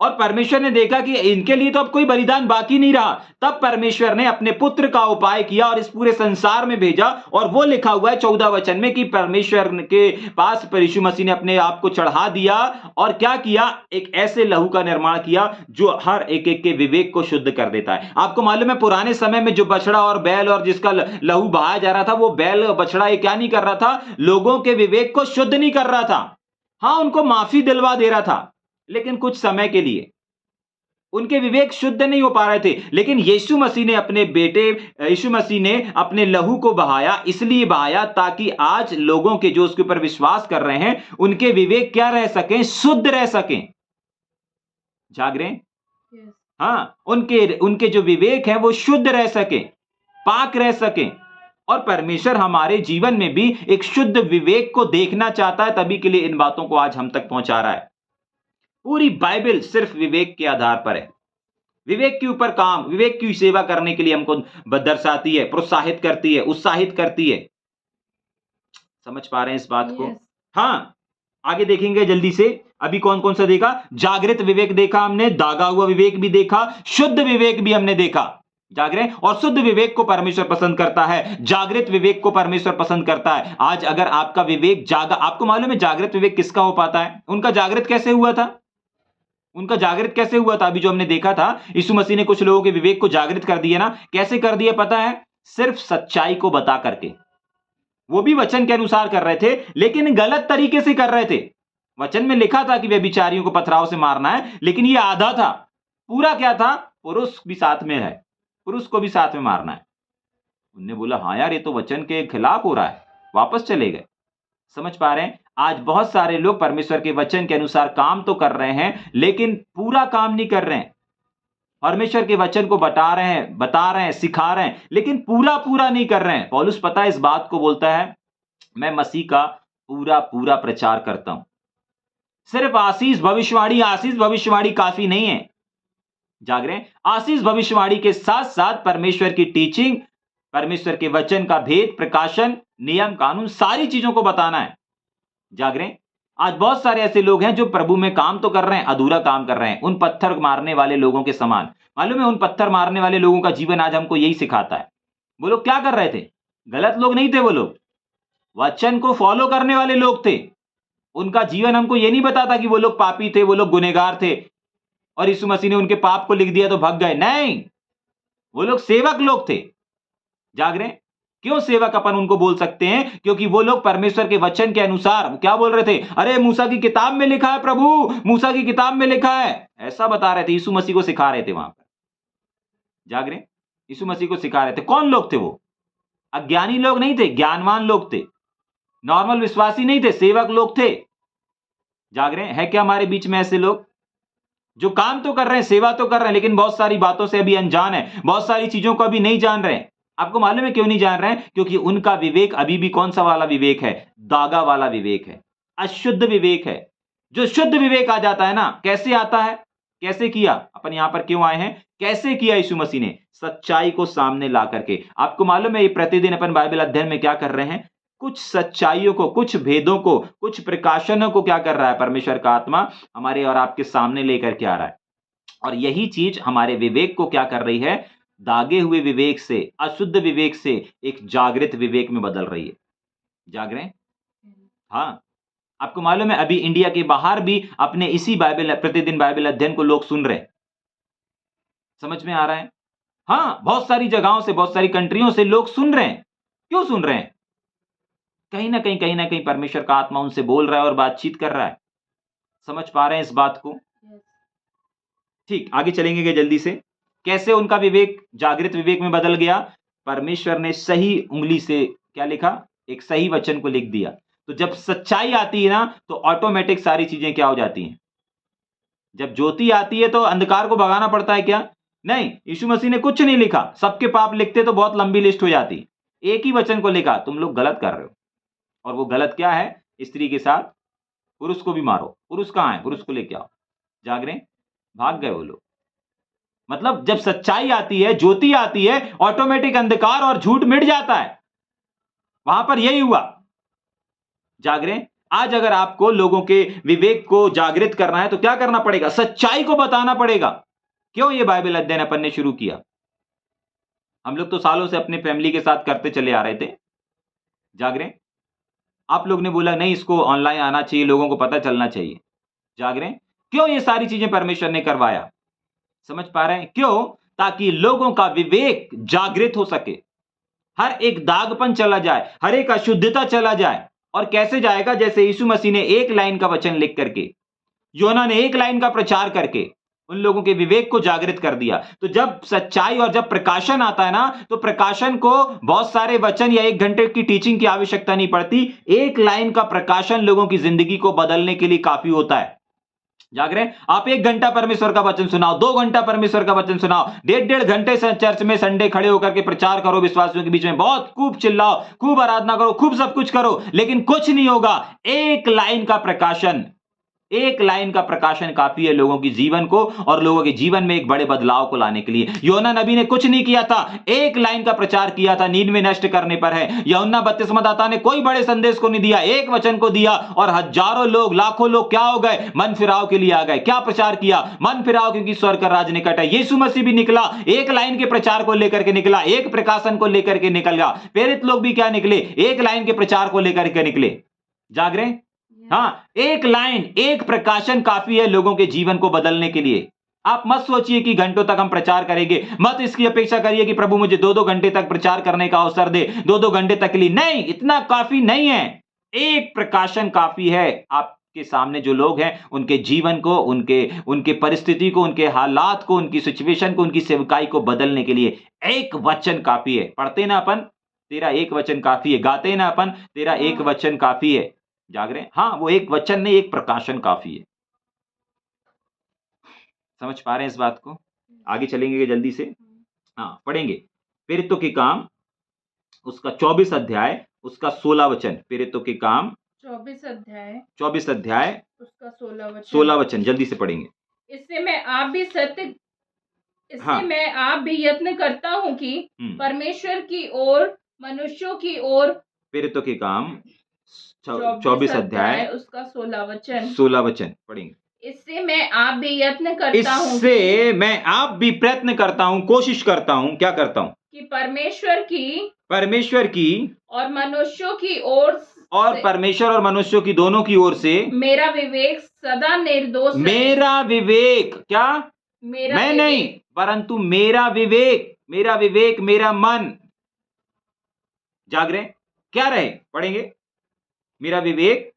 और परमेश्वर ने देखा कि इनके लिए तो अब कोई बलिदान बाकी नहीं रहा। तब परमेश्वर ने अपने पुत्र का उपाय किया और इस पूरे संसार में भेजा। और वो लिखा हुआ है 14 वचन में कि परमेश्वर के पास यीशु मसीह ने अपने आप को चढ़ा दिया और क्या किया? एक ऐसे लहू का निर्माण किया जो हर एक के विवेक को शुद्ध कर देता है। आपको मालूम है पुराने समय में जो बछड़ा और बैल और जिसका लहू बहाया जा रहा था, वो बैल बछड़ा ये क्या नहीं कर रहा था? लोगों के विवेक को शुद्ध नहीं कर रहा था। हाँ, उनको माफी दिलवा दे रहा था, लेकिन कुछ समय के लिए। उनके विवेक शुद्ध नहीं हो पा रहे थे। लेकिन यीशु मसीह ने अपने बेटे, यीशु मसीह ने अपने लहू को बहाया, इसलिए बहाया ताकि आज लोगों के जो उसके ऊपर विश्वास कर रहे हैं उनके विवेक क्या रह सकें? शुद्ध रह सकें। जाग रहे हैं? हाँ, उनके जो विवेक है वो शुद्ध रह सके, पाक रह सके। और परमेश्वर हमारे जीवन में भी एक शुद्ध विवेक को देखना चाहता है, तभी के लिए इन बातों को आज हम तक पहुंचा रहा है। पूरी बाइबल सिर्फ विवेक के आधार पर है। विवेक के ऊपर काम, विवेक की सेवा करने के लिए हमको दर्शाती है, प्रोत्साहित करती है, उत्साहित करती है। समझ पा रहे हैं इस बात को? हाँ, आगे देखेंगे जल्दी से। अभी कौन कौन सा देखा? जागृत विवेक देखा हमने, दागा हुआ विवेक भी देखा, शुद्ध विवेक भी हमने देखा। जाग रहे हैं? और शुद्ध विवेक को परमेश्वर पसंद करता है, जागृत विवेक को परमेश्वर पसंद करता है। आज अगर आपका विवेक जागा, आपको मालूम है जागृत विवेक किसका हो पाता है? उनका जागृत कैसे हुआ था? उनका जागृत कैसे हुआ था? अभी जो हमने देखा था, यीशु मसीह ने कुछ लोगों के विवेक को जागृत कर दिया ना। कैसे कर दिया पता है? सिर्फ सच्चाई को बता करके। वो भी वचन के अनुसार कर रहे थे, लेकिन गलत तरीके से कर रहे थे। वचन में लिखा था कि व्यभिचारियों को पथराव से मारना है, लेकिन ये आधा था। पूरा क्या था? पुरुष भी साथ में है, पुरुष को भी साथ में मारना है। उन्होंने बोला हाँ यार, ये तो वचन के खिलाफ हो रहा है, वापस चले गए। समझ पा रहे हैं? आज बहुत सारे लोग परमेश्वर के वचन के अनुसार काम तो कर रहे हैं, लेकिन पूरा काम नहीं कर रहे हैं। परमेश्वर के वचन को बता रहे हैं, सिखा रहे हैं, लेकिन पूरा नहीं कर रहे हैं। पौलुस पता है इस बात को बोलता है, मैं मसीह का पूरा प्रचार करता हूं। सिर्फ आशीष भविष्यवाणी काफी नहीं है। जाग रहे हैं? आशीष भविष्यवाणी के साथ साथ परमेश्वर की टीचिंग, परमेश्वर के वचन का भेद, प्रकाशन, नियम कानून, सारी चीजों को बताना है। जाग रहे हैं? आज बहुत सारे ऐसे लोग हैं जो प्रभु में काम तो कर रहे हैं, अधूरा काम कर रहे हैं, उन पत्थर मारने वाले लोगों के समान। मालूम है, उन पत्थर मारने वाले लोगों का जीवन आज हमको यही सिखाता है। वो लोग क्या कर रहे थे? गलत लोग नहीं थे, वो लोग वचन को फॉलो करने वाले लोग थे। उनका जीवन हमको ये नहीं बताता कि वो लोग पापी थे, वो लोग गुनहगार थे और यीशु मसीह ने उनके पाप को लिख दिया तो भाग गए। नहीं, वो लोग सेवक लोग थे। जाग रहे हैं? क्यों सेवक अपन उनको बोल सकते हैं? क्योंकि वो लोग परमेश्वर के वचन के अनुसार क्या बोल रहे थे? अरे मूसा की किताब में लिखा है, प्रभु मूसा की किताब में लिखा है, ऐसा बता रहे थे। यीशु मसीह को सिखा रहे थे वहां पर। जाग रहे हैं? यीशु मसीह को सिखा रहे थे। कौन लोग थे वो? अज्ञानी लोग नहीं थे, ज्ञानवान लोग थे, नॉर्मल विश्वासी नहीं थे, सेवक लोग थे। जाग रहे हैं? है क्या हमारे बीच में ऐसे लोग जो काम तो कर रहे हैं, सेवा तो कर रहे हैं, लेकिन बहुत सारी बातों से अभी अनजान है, बहुत सारी चीजों को अभी नहीं जान रहे हैं? आपको मालूम है क्यों नहीं जान रहे हैं? क्योंकि उनका विवेक अभी भी कौन सा वाला विवेक है? दागा वाला विवेक है, अशुद्ध विवेक है। जो शुद्ध विवेक आ जाता है ना, कैसे आता है? कैसे किया? अपन यहां पर क्यों आए हैं? कैसे किया यीशु मसीह ने? सच्चाई को सामने ला करके। आपको मालूम है ये प्रतिदिन अपन बाइबल अध्ययन में क्या कर रहे हैं? कुछ सच्चाइयों को, कुछ भेदों को, कुछ प्रकाशनों को क्या कर रहा है? परमेश्वर का आत्मा हमारे और आपके सामने लेकर के आ रहा है। और यही चीज हमारे विवेक को क्या कर रही है? दागे हुए विवेक से, अशुद्ध विवेक से एक जागृत विवेक में बदल रही है। जाग रहे हैं? हाँ, आपको मालूम है अभी इंडिया के बाहर भी अपने इसी बाइबल प्रतिदिन बाइबल अध्ययन को लोग सुन रहे हैं। समझ में आ रहा है? हाँ, बहुत सारी जगहों से, बहुत सारी कंट्रियों से लोग सुन रहे हैं। क्यों सुन रहे हैं? कहीं ना कहीं परमेश्वर का आत्मा उनसे बोल रहा है और बातचीत कर रहा है। समझ पा रहे हैं इस बात को? ठीक, आगे चलेंगे क्या जल्दी से? कैसे उनका विवेक जागृत विवेक में बदल गया? परमेश्वर ने सही उंगली से क्या लिखा? एक सही वचन को लिख दिया। तो जब सच्चाई आती है ना, तो ऑटोमेटिक सारी चीजें क्या हो जाती हैं? जब ज्योति आती है तो अंधकार को भगाना पड़ता है क्या? नहीं, यीशु मसीह ने कुछ नहीं लिखा। सबके पाप लिखते तो बहुत लंबी लिस्ट हो जाती। एक ही वचन को लिखा, तुम लोग गलत कर रहे हो। और वो गलत क्या है? स्त्री के साथ पुरुष को भी मारो। पुरुष कहां है? पुरुष को लेके आओ। जाग रहे? भाग गए वो लोग। मतलब जब सच्चाई आती है, ज्योति आती है, ऑटोमेटिक अंधकार और झूठ मिट जाता है। वहां पर यही हुआ। जाग रहे? आज अगर आपको लोगों के विवेक को जागृत करना है तो क्या करना पड़ेगा? सच्चाई को बताना पड़ेगा। क्यों ये बाइबल अध्ययन अपन ने शुरू किया? हम लोग तो सालों से अपने फैमिली के साथ करते चले आ रहे थे। जाग रहे? आप लोग ने बोला नहीं, इसको ऑनलाइन आना चाहिए, लोगों को पता चलना चाहिए। जाग रहे? क्यों ये सारी चीजें परमेश्वर ने करवाया? समझ पा रहे हैं? क्यों? ताकि लोगों का विवेक जागृत हो सके, हर एक दागपन चला जाए, हर एक अशुद्धता चला जाए। और कैसे जाएगा? जैसे यीशु मसीह ने एक लाइन का वचन लिख करके, योना ने एक लाइन का प्रचार करके उन लोगों के विवेक को जागृत कर दिया। तो जब सच्चाई और जब प्रकाशन आता है ना, तो प्रकाशन को बहुत सारे वचन या 1 घंटे की टीचिंग की आवश्यकता नहीं पड़ती। एक लाइन का प्रकाशन लोगों की जिंदगी को बदलने के लिए काफी होता है। जाग रहे? आप 1 घंटा परमेश्वर का वचन सुनाओ, 2 घंटा परमेश्वर का वचन सुनाओ, 1.5 घंटे से चर्च में संडे खड़े होकर के प्रचार करो विश्वासियों के बीच में, बहुत खूब चिल्लाओ, खूब आराधना करो, खूब सब कुछ करो, लेकिन कुछ नहीं होगा। एक लाइन का प्रकाशन, एक लाइन का प्रकाशन काफी है लोगों के जीवन को और लोगों के जीवन में एक बड़े बदलाव को लाने के लिए। योना नबी ने कुछ नहीं किया था, एक लाइन का प्रचार किया था, नींद में नष्ट करने पर है। यूहन्ना बपतिस्मादाता ने कोई बड़े संदेश को नहीं दिया, एक वचन को दिया और हजारों लोग, लाखों लोग क्या हो गए? मन फिराव के लिए आ गए। क्या प्रचार किया? मन फिराव, क्योंकि स्वर्ग का राज निकट है। यीशु मसीह भी निकला, एक लाइन के प्रचार को लेकर के निकला, एक प्रकाशन को लेकर के निकला। प्रेरित लोग भी क्या निकले? एक लाइन के प्रचार को लेकर के निकले। जाग रहे? हाँ, एक लाइन, एक प्रकाशन काफी है लोगों के जीवन को बदलने के लिए। आप मत सोचिए कि घंटों तक हम प्रचार करेंगे, मत इसकी अपेक्षा करिए कि प्रभु मुझे 2-2 घंटे तक प्रचार करने का अवसर दे, 2-2 घंटे तक के लिए। नहीं, इतना काफी नहीं है। एक प्रकाशन काफी है आपके सामने जो लोग हैं उनके जीवन को, उनके परिस्थिति को, उनके हालात को, उनकी सिचुएशन को, उनकी सेवकाई को बदलने के लिए एक वचन काफी है। पढ़ते ना अपन, तेरा एक वचन काफी है। गाते ना अपन, तेरा एक वचन काफी है। जाग रहे हैं? हाँ, वो एक वचन नहीं, एक प्रकाशन काफी है। समझ पा रहे हैं इस बात को? आगे चलेंगे जल्दी से। हाँ, पढ़ेंगे प्रेरितों के काम उसका 24 अध्याय उसका 16 वचन। प्रेरितों के काम 24 अध्याय उसका 16 वचन जल्दी से पढ़ेंगे। इससे मैं आप भी यत्न करता हूं कि परमेश्वर की ओर, मनुष्यों की ओर। प्रेरितों के काम 24 अध्याय उसका 16 वचन पढ़ेंगे। इससे मैं आप भी यत्न करता हूं, इससे मैं आप भी प्रयत्न करता हूं, कोशिश करता हूं, क्या करता हूं? कि परमेश्वर की और मनुष्यों की ओर, और परमेश्वर और मनुष्यों की दोनों की ओर से मेरा विवेक सदा निर्दोष, मेरा विवेक क्या? मैं नहीं, परंतु मेरा विवेक, मेरा मन। जाग रहे? क्या रहे? पढ़ेंगे। मेरा विवेक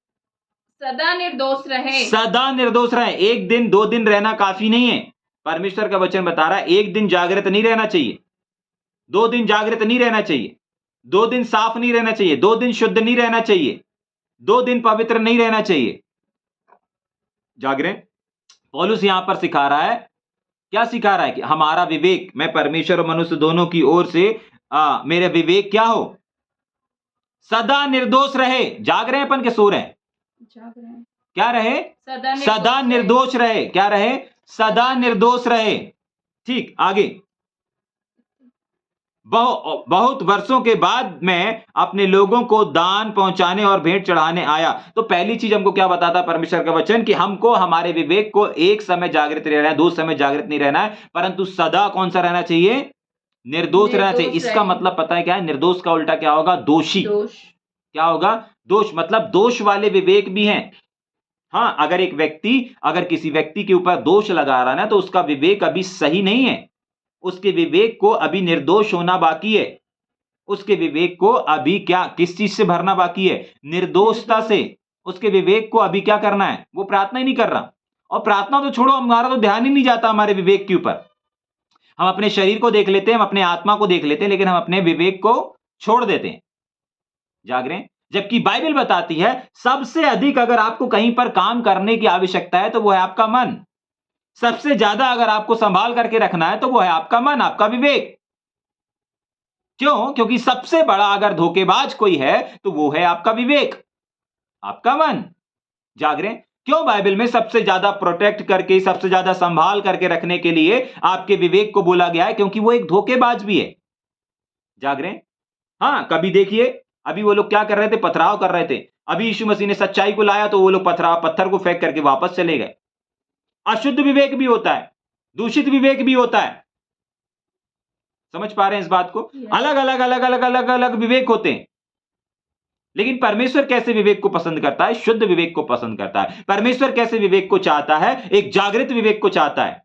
सदा निर्दोष रहे। सदा निर्दोष रहे। 1 दिन 2 दिन रहना काफी नहीं है। परमेश्वर का वचन बता रहा है 1 दिन जागृत नहीं रहना चाहिए, 2 दिन जागृत नहीं रहना चाहिए, 2 दिन साफ नहीं रहना चाहिए, 2 दिन शुद्ध नहीं रहना चाहिए, 2 दिन पवित्र नहीं रहना चाहिए। जाग रहे? पौलुस यहां पर सिखा रहा है, क्या सिखा रहा है? कि हमारा विवेक, मैं परमेश्वर और मनुष्य दोनों की ओर से मेरा विवेक क्या हो? सदा निर्दोष रहे। जाग रहे हैं अपन के सो रहे हैं? क्या रहे? सदा निर्दोष रहे। क्या रहे? सदा निर्दोष रहे। ठीक, आगे। बहुत वर्षों के बाद मैं अपने लोगों को दान पहुंचाने और भेंट चढ़ाने आया। तो पहली चीज हमको क्या बताता परमेश्वर का वचन? कि हमको हमारे विवेक को एक समय जागृत रहना है, 2 समय जागृत नहीं रहना है, परंतु सदा कौन सा रहना चाहिए? निर्दोष रहना चाहिए। इसका मतलब पता है क्या है? निर्दोष का उल्टा क्या होगा? दोषी। क्या होगा? दोष मतलब दोष वाले विवेक भी हैं। हाँ, अगर किसी व्यक्ति के ऊपर दोष लगा रहा है ना, तो उसका विवेक अभी सही नहीं है। उसके विवेक को अभी निर्दोष होना बाकी है। उसके विवेक को अभी किस चीज से भरना बाकी है? निर्दोषता से। उसके विवेक को अभी क्या करना है? वो प्रार्थना ही नहीं कर रहा। और प्रार्थना तो छोड़ो, हमारा तो ध्यान ही नहीं जाता हमारे विवेक के ऊपर। हम अपने शरीर को देख लेते हैं, हम अपने आत्मा को देख लेते हैं, लेकिन हम अपने विवेक को छोड़ देते हैं। जाग रहे हैं? जबकि बाइबल बताती है सबसे अधिक अगर आपको कहीं पर काम करने की आवश्यकता है तो वो है आपका मन। सबसे ज्यादा अगर आपको संभाल करके रखना है तो वो है आपका मन, आपका विवेक। क्यों? क्योंकि सबसे बड़ा अगर धोखेबाज कोई है तो वो है आपका विवेक, आपका मन। जाग रहे हैं? क्यों बाइबल में सबसे ज्यादा प्रोटेक्ट करके, सबसे ज्यादा संभाल करके रखने के लिए आपके विवेक को बोला गया है? क्योंकि वो एक धोखेबाज भी है। जाग रहे हैं? हाँ, कभी देखिए, अभी वो लोग क्या कर रहे थे? पथराव कर रहे थे। अभी यीशु मसीह ने सच्चाई को लाया तो वो लोग पत्थर को फेंक करके वापस चले गए। अशुद्ध विवेक भी होता है, दूषित विवेक भी होता है। समझ पा रहे हैं इस बात को? अलग अलग अलग अलग अलग अलग विवेक होते हैं। लेकिन परमेश्वर कैसे विवेक को पसंद करता है? शुद्ध विवेक को पसंद करता है। परमेश्वर कैसे विवेक को चाहता है? एक जागृत विवेक को चाहता है।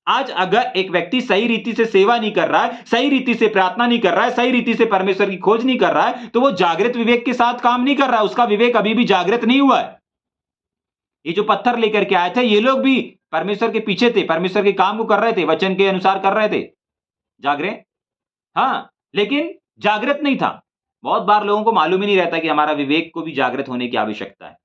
आज अगर एक व्यक्ति सही रीति से सेवा नहीं कर रहा है, सही रीति से प्रार्थना नहीं कर रहा है, सही रीति से परमेश्वर की खोज नहीं कर रहा है, तो वो जागृत विवेक के साथ काम नहीं कर रहा है। उसका विवेक अभी भी जागृत नहीं हुआ है। ये जो पत्थर लेकर के आए थे, ये लोग भी परमेश्वर के पीछे थे, परमेश्वर के काम को कर रहे थे, वचन के अनुसार कर रहे थे। जाग रहे? हाँ, लेकिन जागृत नहीं था। बहुत बार लोगों को मालूम ही नहीं रहता कि हमारा विवेक को भी जागृत होने की आवश्यकता है।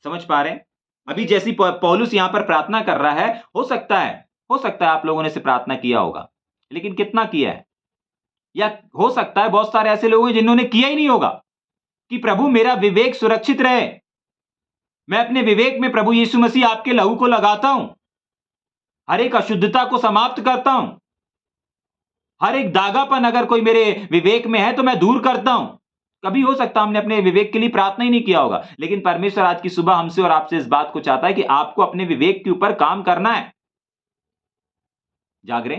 समझ पा रहे हैं? अभी जैसी पौलुस यहां पर प्रार्थना कर रहा है, हो सकता है आप लोगों ने से प्रार्थना किया होगा, लेकिन कितना किया है? या हो सकता है बहुत सारे ऐसे लोग हैं जिन्होंने किया ही नहीं होगा कि प्रभु मेरा विवेक सुरक्षित रहे, मैं अपने विवेक में प्रभु यीशु मसीह आपके लहू को लगाता हूं, हर एक अशुद्धता को समाप्त करता हूं, हर एक दागापन अगर कोई मेरे विवेक में है तो मैं दूर करता हूं। कभी हो सकता हमने अपने विवेक के लिए प्रार्थना ही नहीं किया होगा, लेकिन परमेश्वर आज की सुबह हमसे और आपसे इस बात को चाहता है कि आपको अपने विवेक के ऊपर काम करना है। जाग रहे?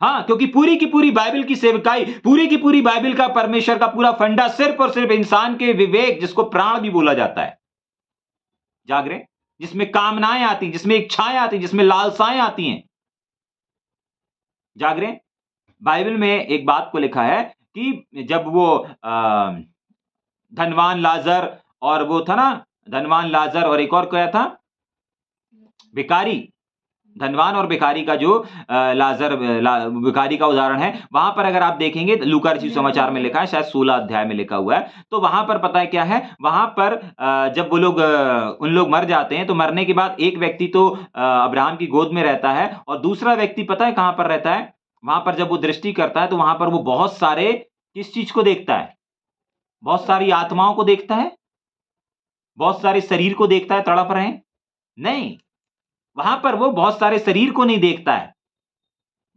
हाँ, क्योंकि पूरी की पूरी बाइबल की सेवकाई, पूरी की पूरी बाइबल का परमेश्वर का पूरा फंडा सिर्फ और सिर्फ इंसान के विवेक, जिसको प्राण भी बोला जाता है। जाग रहे? जिसमें कामनाएं आती, जिसमें इच्छाएं आती, जिसमें लालसाएं आती हैं। जाग रहे? बाइबल में एक बात को लिखा है कि जब वो धनवान लाजर और वो था ना, धनवान लाजर और एक और क्या था? भिखारी। धनवान और भिखारी का जो भिखारी का उदाहरण है, वहां पर अगर आप देखेंगे लूका रचित समाचार में लिखा है, शायद 16 अध्याय में लिखा हुआ है। तो वहां पर पता है क्या है? वहां पर जब वो लोग उन लोग मर जाते हैं, तो मरने के बाद एक व्यक्ति तो अब्राहम की गोद में रहता है और दूसरा व्यक्ति पता है कहां पर रहता है? वहां पर जब वो दृष्टि करता है तो वहां पर वो बहुत सारे किस चीज को देखता है? बहुत सारी आत्माओं को देखता है, बहुत सारे शरीर को देखता है तड़प रहे हैं? नहीं, वहां पर वो बहुत सारे शरीर को नहीं देखता है,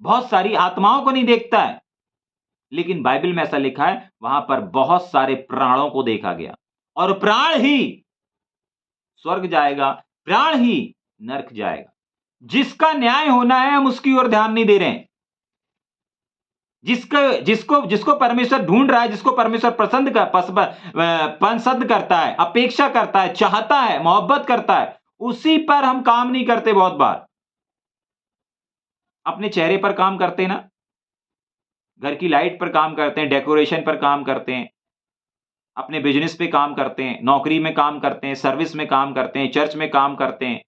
बहुत सारी आत्माओं को नहीं देखता है, लेकिन बाइबल में ऐसा लिखा है वहां पर बहुत सारे प्राणों को देखा गया। और प्राण ही स्वर्ग जाएगा, प्राण ही नरक जाएगा। जिसका न्याय होना है हम उसकी ओर ध्यान नहीं दे रहे हैं। जिसको परमेश्वर ढूंढ रहा है, जिसको परमेश्वर पसंद करता है, अपेक्षा करता है, चाहता है, मोहब्बत करता है, उसी पर हम काम नहीं करते। बहुत बार अपने चेहरे पर काम करते हैं ना, घर की लाइट पर काम करते हैं, डेकोरेशन पर काम करते हैं, अपने बिजनेस पे काम करते हैं, नौकरी में काम करते हैं, सर्विस में काम करते हैं, चर्च में काम करते हैं।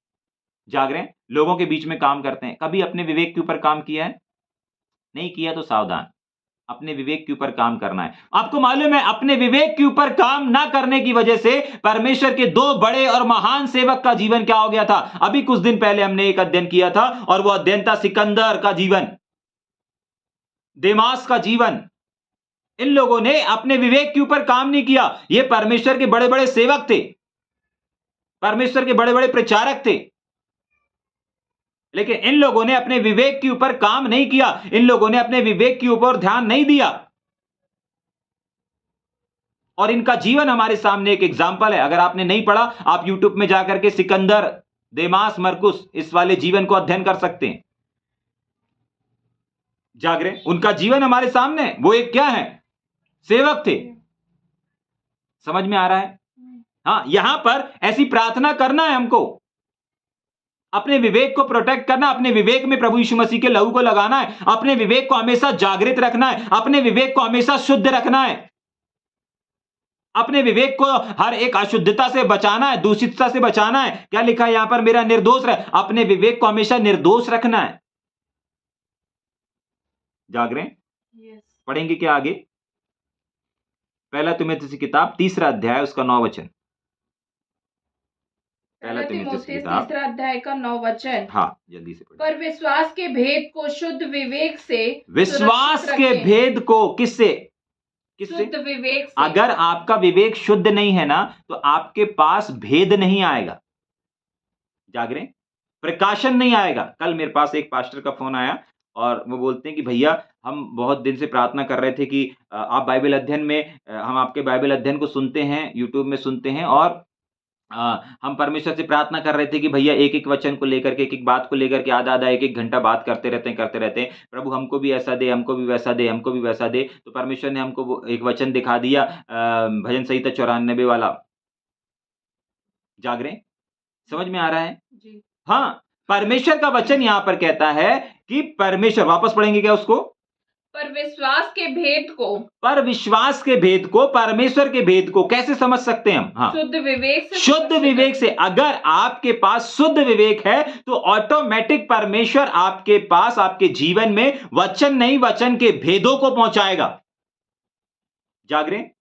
जाग रहे हैं? लोगों के बीच में काम करते हैं। कभी अपने विवेक के ऊपर काम किया है? नहीं किया तो सावधान, अपने विवेक के ऊपर काम करना है। आपको मालूम है अपने विवेक के ऊपर काम ना करने की वजह से परमेश्वर के दो बड़े और महान सेवक का जीवन क्या हो गया था? अभी कुछ दिन पहले हमने एक अध्ययन किया था और वो अध्ययन था सिकंदर का जीवन, देमास का जीवन। इन लोगों ने अपने विवेक के ऊपर काम नहीं किया। ये परमेश्वर के बड़े बड़े सेवक थे, परमेश्वर के बड़े बड़े प्रचारक थे, लेकिन इन लोगों ने अपने विवेक के ऊपर काम नहीं किया। इन लोगों ने अपने विवेक के ऊपर ध्यान नहीं दिया और इनका जीवन हमारे सामने एक एग्जाम्पल है। अगर आपने नहीं पढ़ा, आप यूट्यूब में जाकर के सिकंदर, देमास, मरकुस इस वाले जीवन को अध्ययन कर सकते हैं। जाग रहे? उनका जीवन हमारे सामने, वो एक क्या है? सेवक थे। समझ में आ रहा है? हाँ, यहां पर ऐसी प्रार्थना करना है हमको, अपने विवेक को प्रोटेक्ट करना, अपने विवेक में प्रभु यीशु मसीह के लहू को लगाना है, अपने विवेक को हमेशा जागृत रखना है, अपने विवेक को हमेशा शुद्ध रखना है, अपने विवेक को हर एक अशुद्धता से बचाना है, दूषितता से बचाना है। क्या लिखा है यहां पर? मेरा निर्दोष रहे। अपने विवेक को हमेशा निर्दोष रखना है। जाग रहे हैं? पढ़ेंगे क्या आगे? पहला तिमुथियुस की किताब 3 अध्याय उसका 9 वचन। पहला तिमुथियुस किताब 3 अध्याय का 9 वचन। हाँ, जल्दी से पढ़िए। पर विश्वास के भेद को शुद्ध विवेक से, विश्वास के भेद को किससे? शुद्ध विवेक से। अगर आपका विवेक शुद्ध नहीं है ना, तो आपके पास भेद नहीं आएगा। जाग रहे हैं? प्रकाशन नहीं आएगा। कल मेरे पास एक पास्टर का फोन आया और वो बोलते हैं कि भैया हम बहुत दिन से प्रार्थना कर रहे थे कि आप बाइबल अध्ययन में, हम आपके बाइबल अध्ययन को सुनते हैं, यूट्यूब में सुनते हैं, और हम परमेश्वर से प्रार्थना कर रहे थे कि भैया एक एक वचन को लेकर के, एक एक बात को लेकर के आधा आधा एक एक घंटा बात करते रहते हैं, प्रभु हमको भी ऐसा दे, हमको भी वैसा दे, हमको भी वैसा दे। तो परमेश्वर ने हमको वो एक वचन दिखा दिया, भजन संहिता 94 वाला। जाग रहे हैं? समझ में आ रहा है? जी। हाँ, परमेश्वर का वचन यहां पर कहता है कि परमेश्वर, वापस पढ़ेंगे क्या उसको? पर विश्वास के भेद को, पर विश्वास के भेद को, परमेश्वर के भेद को कैसे समझ सकते हैं हम? हाँ, शुद्ध विवेक से। शुद्ध विवेक से। अगर आपके पास शुद्ध विवेक है तो ऑटोमेटिक परमेश्वर आपके पास, आपके जीवन में वचन नहीं, वचन के भेदों को पहुंचाएगा। जाग रहे हैं?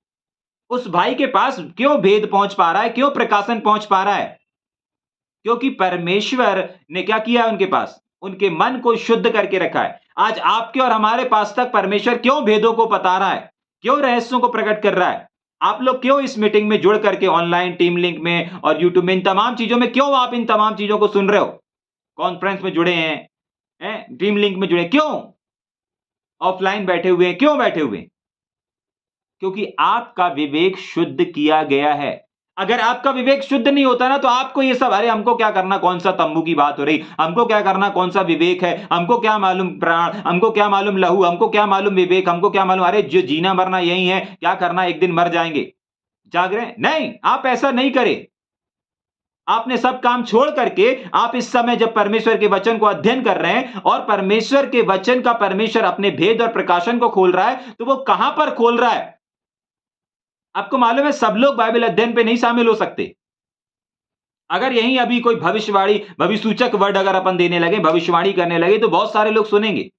उस भाई के पास क्यों भेद पहुंच पा रहा है, क्यों प्रकाशन पहुंच पा रहा है? क्योंकि परमेश्वर ने क्या किया है उनके पास? उनके मन को शुद्ध करके रखा है। आज आपके और हमारे पास तक परमेश्वर क्यों भेदों को बता रहा है, क्यों रहस्यों को प्रकट कर रहा है? आप लोग क्यों इस मीटिंग में जुड़ करके, ऑनलाइन टीम लिंक में और यूट्यूब में, इन तमाम चीजों में क्यों आप इन तमाम चीजों को सुन रहे हो? कॉन्फ्रेंस में जुड़े हैं, टीम लिंक में जुड़े, क्यों ऑफलाइन बैठे हुए हैं, क्यों बैठे हुए हैं? क्योंकि आपका विवेक शुद्ध किया गया है। अगर आपका विवेक शुद्ध नहीं होता ना, तो आपको ये सब, अरे हमको क्या करना, कौन सा तंबू की बात हो रही, हमको क्या करना, कौन सा विवेक है, हमको क्या मालूम प्राण, हमको क्या मालूम लहू, हमको क्या मालूम विवेक, हमको क्या मालूम, अरे जो जीना मरना यही है, क्या करना, एक दिन मर जाएंगे। जाग रहे हैं? नहीं, आप ऐसा नहीं करें। आपने सब काम छोड़ करके आप इस समय जब परमेश्वर के वचन को अध्ययन कर रहे हैं और परमेश्वर के वचन का परमेश्वर अपने भेद और प्रकाशन को खोल रहा है, तो वो कहां पर खोल रहा है? आपको मालूम है सब लोग बाइबल अध्ययन पे नहीं शामिल हो सकते। अगर यहीं अभी कोई भविष्यवाणी, भविष्यसूचक वर्ड अगर अपन देने लगे, भविष्यवाणी करने लगे, तो बहुत सारे लोग सुनेंगे।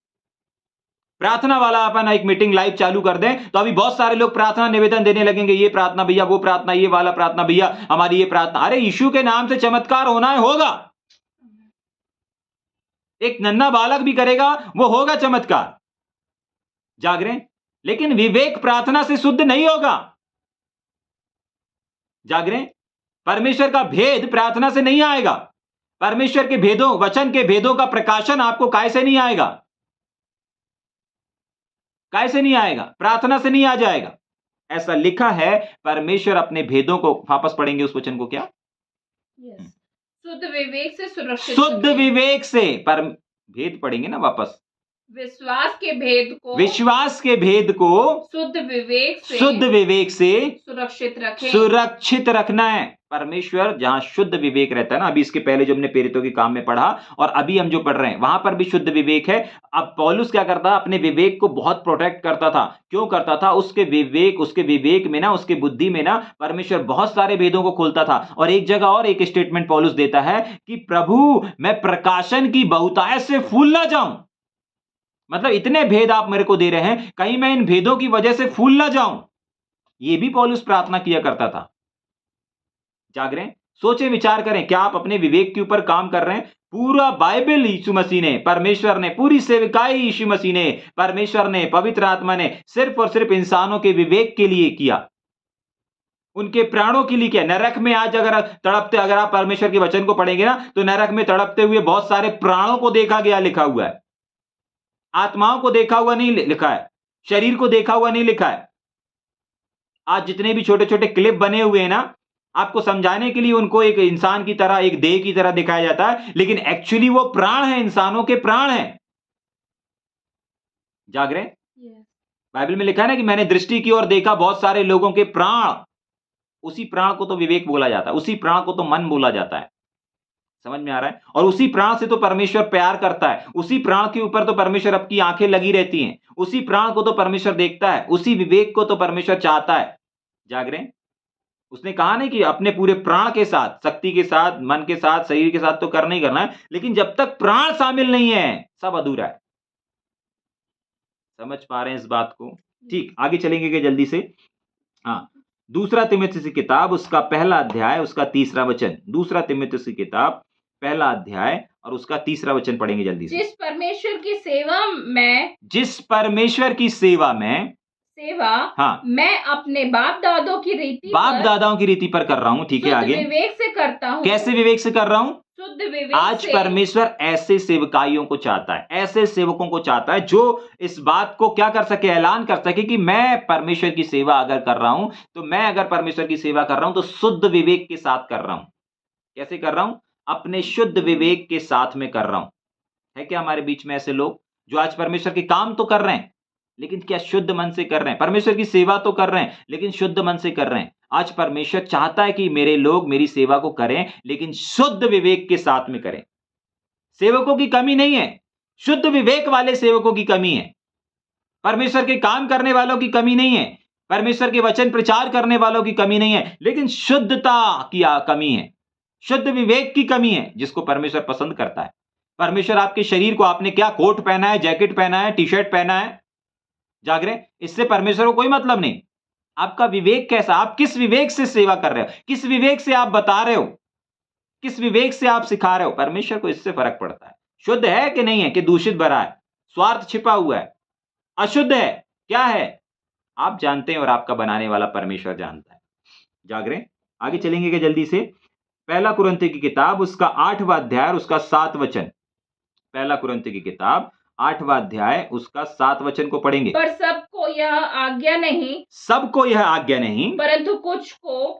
प्रार्थना वाला अपन एक मीटिंग लाइव चालू कर दें तो अभी बहुत सारे लोग प्रार्थना निवेदन देने लगेंगे, ये प्रार्थना भैया, वो प्रार्थना, ये वाला प्रार्थना भैया, हमारी ये प्रार्थना। अरे यीशु के नाम से चमत्कार होना है, होगा। एक नन्हा बालक भी करेगा, वो होगा चमत्कार। जाग रहे हैं? लेकिन विवेक प्रार्थना से शुद्ध नहीं होगा। जाग रहे हैं? परमेश्वर का भेद प्रार्थना से नहीं आएगा। परमेश्वर के भेदों, वचन के भेदों का प्रकाशन आपको काय से नहीं आएगा? काय से नहीं आएगा? प्रार्थना से नहीं आ जाएगा। ऐसा लिखा है, परमेश्वर अपने भेदों को, वापस पढ़ेंगे उस वचन को, क्या? शुद्ध विवेक से सुरक्षित, शुद्ध विवेक से, पर भेद पढ़ेंगे ना वापस। विश्वास के भेद को, विश्वास के भेद को शुद्ध विवेक से, शुद्ध विवेक से सुरक्षित रखें, सुरक्षित रखना है। परमेश्वर जहां शुद्ध विवेक रहता है ना, अभी इसके पहले जो हमने प्रेरितों के काम में पढ़ा और अभी हम जो पढ़ रहे हैं, वहां पर भी शुद्ध विवेक है। अब पौलुस क्या करता, अपने विवेक को बहुत प्रोटेक्ट करता था। क्यों करता था? उसके विवेक में ना, उसके बुद्धि में ना, परमेश्वर बहुत सारे भेदों को खोलता था। और एक जगह और एक स्टेटमेंट पौलुस देता है कि प्रभु मैं प्रकाशन की बहुतायत से फूल ना जाऊं। मतलब इतने भेद आप मेरे को दे रहे हैं, कहीं मैं इन भेदों की वजह से फूल ना जाऊं। यह भी पौलुस प्रार्थना किया करता था। जाग रहे हैं? सोचे विचार करें, क्या आप अपने विवेक के ऊपर काम कर रहे हैं? पूरा बाइबल यीशु मसीह ने, परमेश्वर ने, पूरी सेवकाई यीशु मसीह ने, परमेश्वर ने, पवित्र आत्मा ने सिर्फ और सिर्फ इंसानों के विवेक के लिए किया, उनके प्राणों के लिए किया। नरक में आज अगर तड़पते, अगर आप परमेश्वर के वचन को पढ़ेंगे ना, तो नरक में तड़पते हुए बहुत सारे प्राणों को देखा गया, लिखा हुआ है। आत्माओं को देखा हुआ नहीं लिखा है, शरीर को देखा हुआ नहीं लिखा है। आज जितने भी छोटे छोटे क्लिप बने हुए हैं ना, आपको समझाने के लिए उनको एक इंसान की तरह, एक देह की तरह दिखाया जाता है, लेकिन एक्चुअली वो प्राण है, इंसानों के प्राण हैं। जाग रहे हैं? बाइबल में लिखा है ना कि मैंने दृष्टि की और देखा बहुत सारे लोगों के प्राण, उसी प्राण को तो विवेक बोला जाता है, उसी प्राण को तो मन बोला जाता है। समझ में आ रहा है? और उसी प्राण से तो परमेश्वर प्यार करता है, उसी प्राण के ऊपर तो परमेश्वर आपकी आंखें लगी रहती हैं, उसी प्राण को तो परमेश्वर देखता है, उसी विवेक को तो परमेश्वर चाहता है। जाग रहे हैं? उसने कहा नहीं कि अपने पूरे प्राण के साथ, शक्ति के साथ, मन के साथ, शरीर के साथ तो करना ही करना है, लेकिन जब तक प्राण शामिल नहीं है सब अधूरा है। समझ पा रहे हैं इस बात को? ठीक, आगे चलेंगे क्या जल्दी से? हाँ, दूसरा तीमुथियुस की किताब उसका पहला अध्याय उसका तीसरा वचन। दूसरा तीमुथियुस की किताब पहला अध्याय और उसका तीसरा वचन पढ़ेंगे जल्दी से। जिस परमेश्वर की सेवा में हाँ, मैं अपने बाप दादों की रीति पर कर रहा हूं। ठीक है, आगे विवेक से करता हूँ। कैसे विवेक से कर रहा हूं? शुद्ध विवेक आज से। परमेश्वर ऐसे सेवकाइयों को चाहता है, ऐसे सेवकों को चाहता है जो इस बात को क्या कर सके, ऐलान कर सके कि मैं परमेश्वर की सेवा अगर कर रहा हूं तो मैं अगर परमेश्वर की सेवा कर रहा हूं तो शुद्ध विवेक के साथ कर रहा हूं। कैसे कर रहा हूं? अपने शुद्ध विवेक के साथ में कर रहा हूं। है क्या हमारे बीच में ऐसे लोग जो आज परमेश्वर के काम तो कर रहे हैं लेकिन क्या शुद्ध मन से कर रहे हैं? परमेश्वर की सेवा तो कर रहे हैं लेकिन शुद्ध मन से कर रहे हैं? आज परमेश्वर चाहता है कि मेरे लोग मेरी सेवा को करें लेकिन शुद्ध विवेक के साथ में करें। सेवकों की कमी नहीं है, शुद्ध विवेक वाले सेवकों की कमी है। परमेश्वर के काम करने वालों की कमी नहीं है, परमेश्वर के वचन प्रचार करने वालों की कमी नहीं है, लेकिन शुद्धता की कमी है, शुद्ध विवेक की कमी है, जिसको परमेश्वर पसंद करता है। परमेश्वर आपके शरीर को, आपने क्या कोट पहना है, जैकेट पहना है, टी शर्ट पहना है, जाग रहे, इससे परमेश्वर को कोई मतलब नहीं। आपका विवेक कैसा, आप किस विवेक से सेवा कर रहे हो, किस विवेक से आप बता रहे हो, किस विवेक से आप सिखा रहे हो, परमेश्वर को इससे फर्क पड़ता है। शुद्ध है कि नहीं है, कि दूषित भरा है, स्वार्थ छिपा हुआ है, अशुद्ध है, क्या है, आप जानते हैं और आपका बनाने वाला परमेश्वर जानता है। जाग रहे, आगे चलेंगे क्या जल्दी से? पहला कुरिन्थियों की किताब उसका 8वां अध्याय उसका 7 वचन। पहला कुरिन्थियों की किताब 8वां अध्याय उसका 7 वचन को पढ़ेंगे। पर सबको यह आज्ञा नहीं, सबको यह आज्ञा नहीं, परंतु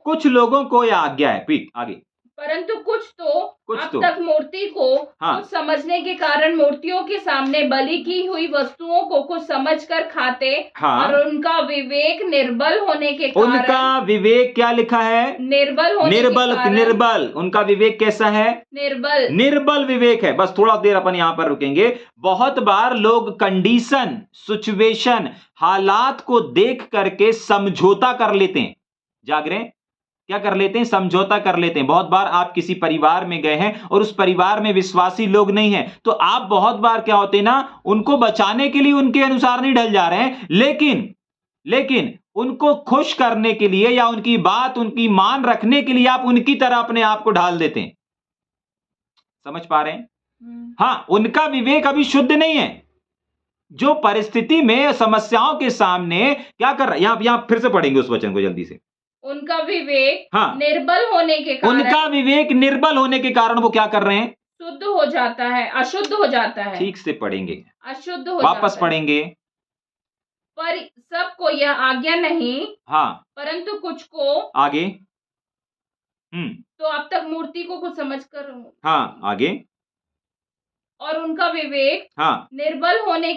कुछ लोगों को यह आज्ञा है। पीठ आगे, परंतु कुछ तो तक मूर्ति को कुछ समझने के कारण मूर्तियों के सामने बलि की हुई वस्तुओं को कुछ समझकर खाते, और उनका विवेक निर्बल होने के कारण, उनका विवेक क्या लिखा है? निर्बल। उनका विवेक कैसा है? निर्बल विवेक है। बस थोड़ा देर अपन यहां पर रुकेंगे। बहुत बार लोग कंडीशन, सिचुएशन, हालात को देख करके समझौता कर लेते हैं। जाग रहे हैं, क्या कर लेते हैं? समझौता कर लेते हैं। बहुत बार आप किसी परिवार में गए हैं और उस परिवार में विश्वासी लोग नहीं हैं, तो आप बहुत बार क्या होते हैं ना, उनको बचाने के लिए उनके अनुसार नहीं ढल जा रहे हैं, लेकिन उनको खुश करने के लिए या उनकी बात, उनकी मान रखने के लिए आप उनकी तरह अपने आप को ढाल देते हैं। समझ पा रहे हैं? हाँ, उनका विवेक अभी शुद्ध नहीं है। जो परिस्थिति में, समस्याओं के सामने क्या कर रहा है, यहां फिर से पढ़ेंगे उस वचन को जल्दी से। उनका विवेक निर्बल होने के कारण वो क्या कर रहे हैं? शुद्ध हो जाता है, अशुद्ध हो जाता है। ठीक से पढ़ेंगे, अशुद्ध हो वापस जाता पढ़ेंगे। पर सबको यह आज्ञा नहीं, परंतु कुछ को आगे। तो अब तक मूर्ति को कुछ समझकर, आगे। और उनका विवेक निर्बल होने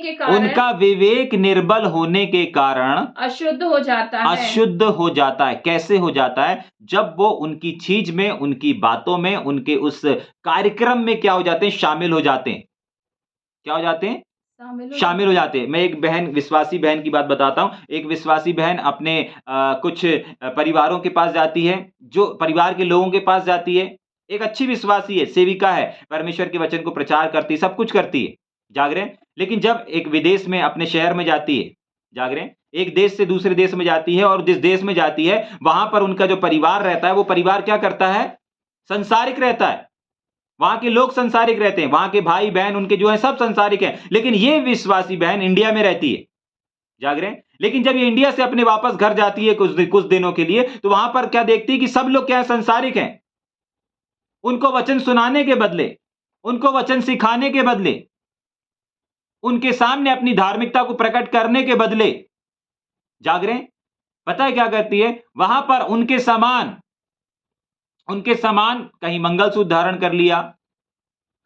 के कारण अशुद्ध हो जाता है। कैसे हो जाता है? जब वो उनकी चीज में, उनकी बातों में, उनके उस कार्यक्रम में क्या हो जाते हैं? शामिल हो जाते हैं। क्या हो जाते हैं? शामिल हो जाते हैं। मैं एक बहन, विश्वासी बहन की बात बताता हूं। एक विश्वासी बहन अपने कुछ परिवारों के पास जाती है, जो परिवार के लोगों के पास जाती है, एक अच्छी विश्वासी है, सेविका है, परमेश्वर के वचन को प्रचार करती है, सब कुछ करती है, जाग रहे हैं। लेकिन जब एक विदेश में, अपने शहर में जाती है, जाग रहे हैं, एक देश से दूसरे देश में जाती है, और जिस देश में जाती है वहां पर उनका जो परिवार रहता है, वो परिवार क्या करता है? संसारिक रहता है। वहां के लोग संसारिक रहते हैं, वहां के भाई बहन उनके जो है सब संसारिक हैं। लेकिन ये विश्वासी बहन इंडिया में रहती है, जाग रहे हैं। लेकिन जब ये इंडिया से अपने वापस घर जाती है कुछ दिनों के लिए, तो वहां पर क्या देखती है कि सब लोग क्या है? संसारिक हैं। उनको वचन सुनाने के बदले, उनको वचन सिखाने के बदले, उनके सामने अपनी धार्मिकता को प्रकट करने के बदले, जाग रहे हैं, पता है क्या करती है? वहां पर उनके समान कहीं मंगलसूत्र धारण कर लिया,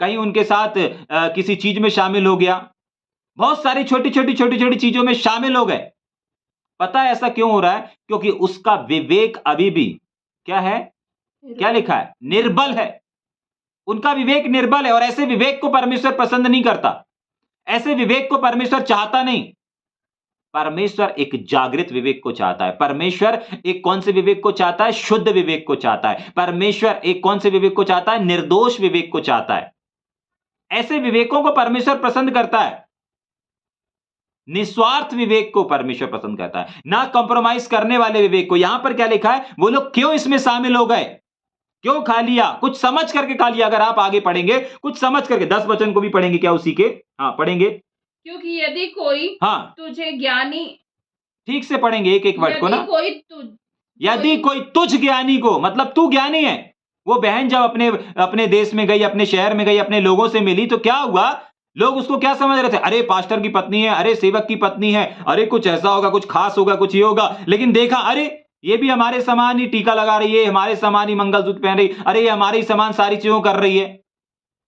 कहीं उनके साथ किसी चीज में शामिल हो गया, बहुत सारी छोटी छोटी चीजों में शामिल हो गए। पता है ऐसा क्यों हो रहा है? क्योंकि उसका विवेक अभी भी क्या है, क्या लिखा है, निर्बल है। उनका विवेक निर्बल है और ऐसे विवेक को परमेश्वर पसंद नहीं करता, ऐसे विवेक को परमेश्वर चाहता नहीं। परमेश्वर एक जागृत विवेक को चाहता है। परमेश्वर एक कौन से विवेक को चाहता है, शुद्ध विवेक को चाहता है। परमेश्वर एक कौन से विवेक को चाहता है, निर्दोष विवेक को चाहता है। ऐसे विवेकों को परमेश्वर पसंद करता है। निस्वार्थ विवेक को परमेश्वर पसंद करता है, ना कॉम्प्रोमाइज करने वाले विवेक को। यहां पर क्या लिखा है, वो लोग क्यों इसमें शामिल हो गए, क्यों खा लिया, कुछ समझ करके खा लिया। अगर आप आगे पढ़ेंगे कुछ समझ करके, 10 वचन को भी पढ़ेंगे क्या उसी के, हाँ पढ़ेंगे। क्योंकि यदि कोई तुझे ज्ञानी, ठीक से पढ़ेंगे एक एक वर्ड को ना। यदि कोई तुझ ज्ञानी को, मतलब तू ज्ञानी है। वो बहन जब अपने देश में गई, अपने शहर में गई, अपने लोगों से मिली, तो क्या हुआ, लोग उसको क्या समझ रहे थे, अरे पास्टर की पत्नी है, अरे सेवक की पत्नी है, अरे कुछ ऐसा होगा, कुछ खास होगा, कुछ ये होगा। लेकिन देखा, अरे ये भी हमारे समान ही टीका लगा रही है, हमारे समान ही मंगलसूत्र पहन रही, अरे ये हमारे ही समान सारी चीजों कर रही है,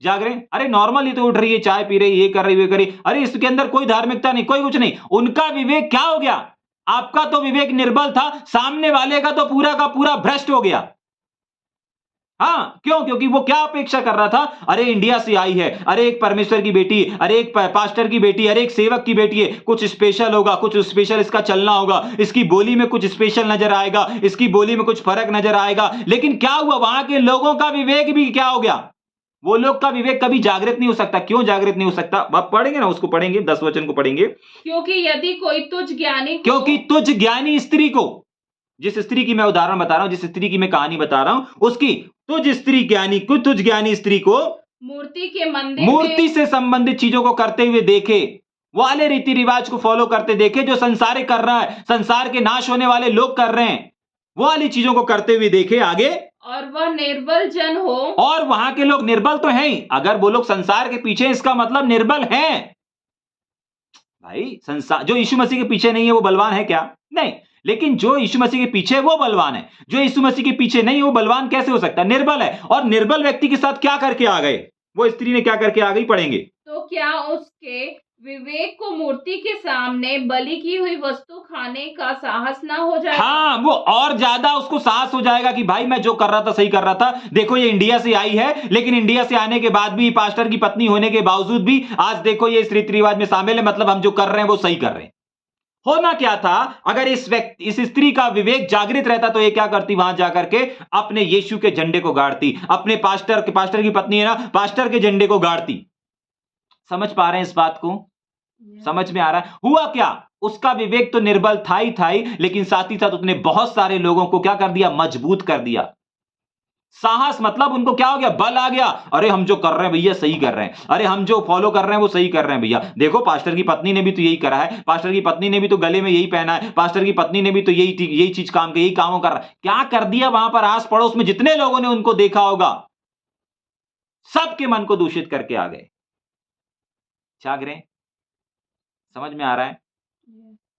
जाग रहे, अरे नॉर्मल ही तो उठ रही है, चाय पी रही, ये कर रही, वे कर रही, अरे इसके अंदर कोई धार्मिकता नहीं, कोई कुछ नहीं। उनका विवेक क्या हो गया, आपका तो विवेक निर्बल था, सामने वाले का तो पूरा का पूरा भ्रष्ट हो गया। हाँ, क्यों, क्योंकि वो क्या अपेक्षा कर रहा था, अरे इंडिया से आई है, अरे एक परमेश्वर की बेटी, अरे एक पास्टर की बेटी, अरे एक सेवक की बेटी है, कुछ स्पेशल होगा, कुछ स्पेशल इसका चलना होगा, इसकी बोली में कुछ स्पेशल नजर आएगा, इसकी बोली में कुछ फर्क नजर आएगा। लेकिन क्या हुआ, वहां के लोगों का विवेक भी क्या हो गया, वो लोग का विवेक कभी जागृत नहीं हो सकता। क्यों जागृत नहीं हो सकता, आप पढ़ेंगे ना, उसको पढ़ेंगे, 10 वचन को पढ़ेंगे। क्योंकि यदि कोई तुझ ज्ञानी, क्योंकि तुझ ज्ञानी स्त्री को, जिस स्त्री की मैं उदाहरण बता रहा हूं, जिस स्त्री की मैं कहानी बता रहा हूं, उसकी तुझ स्त्री ज्ञानी को, तुझ ज्ञानी स्त्री को मूर्ति के मंदिर, मूर्ति से संबंधित चीजों को करते हुए देखे, वाले रीति रिवाज को फॉलो करते देखे, जो संसारिक कर रहा है, संसार के नाश होने वाले लोग कर रहे हैं, वो वाली चीजों को करते हुए देखे। आगे, और वह निर्बल जन हो, और वहां के लोग निर्बल तो हैं ही। अगर वो लोग संसार के पीछे, इसका मतलब निर्बल हैं। भाई संसार, जो यीशु मसीह के पीछे नहीं है वो बलवान है क्या, नहीं। लेकिन जो यीशु मसीह के पीछे वो बलवान है, जो यीशु मसीह के पीछे नहीं है वो बलवान कैसे हो सकता है, निर्बल है। और निर्बल व्यक्ति के साथ क्या करके आ गए, वो स्त्री ने क्या करके आ गई, पढ़ेंगे। तो क्या उसके विवेक को मूर्ति के सामने बलि की हुई वस्तु खाने का साहस ना हो जाएगा? हाँ, वो और ज्यादा उसको साहस हो जाएगा कि भाई मैं जो कर रहा था सही कर रहा था। देखो ये इंडिया से आई है, लेकिन इंडिया से आने के बाद भी, पास्टर की पत्नी होने के बावजूद भी, आज देखो ये इस रीति रिवाज में शामिल है, मतलब हम जो कर रहे हैं वो सही कर रहे हैं। होना क्या था, अगर इस स्त्री का विवेक जागृत रहता तो ये क्या करती, वहां जाकर के अपने यीशु के झंडे को गाड़ती, अपने पास्टर की पत्नी है ना, पास्टर के झंडे को गाड़ती। समझ पा रहे हैं इस बात को, समझ में आ रहा है। हुआ क्या, उसका विवेक तो निर्बल था ही, लेकिन साथ ही साथ उसने बहुत सारे लोगों को क्या कर दिया, मजबूत कर दिया। साहस मतलब उनको क्या हो गया, बल आ गया, अरे हम जो कर रहे हैं भैया सही कर रहे हैं, अरे हम जो फॉलो कर रहे हैं वो सही कर रहे हैं भैया। देखो पास्टर की पत्नी ने भी तो यही करा है, पास्टर की पत्नी ने भी तो गले में यही पहना है, पास्टर की पत्नी ने भी तो यही चीज काम की, यही कामों कर रहा है। क्या कर दिया वहां पर, आस पड़ोस में जितने लोगों ने उनको देखा होगा, सबके मन को दूषित करके आ गए। जाग रहे, समझ में आ रहा है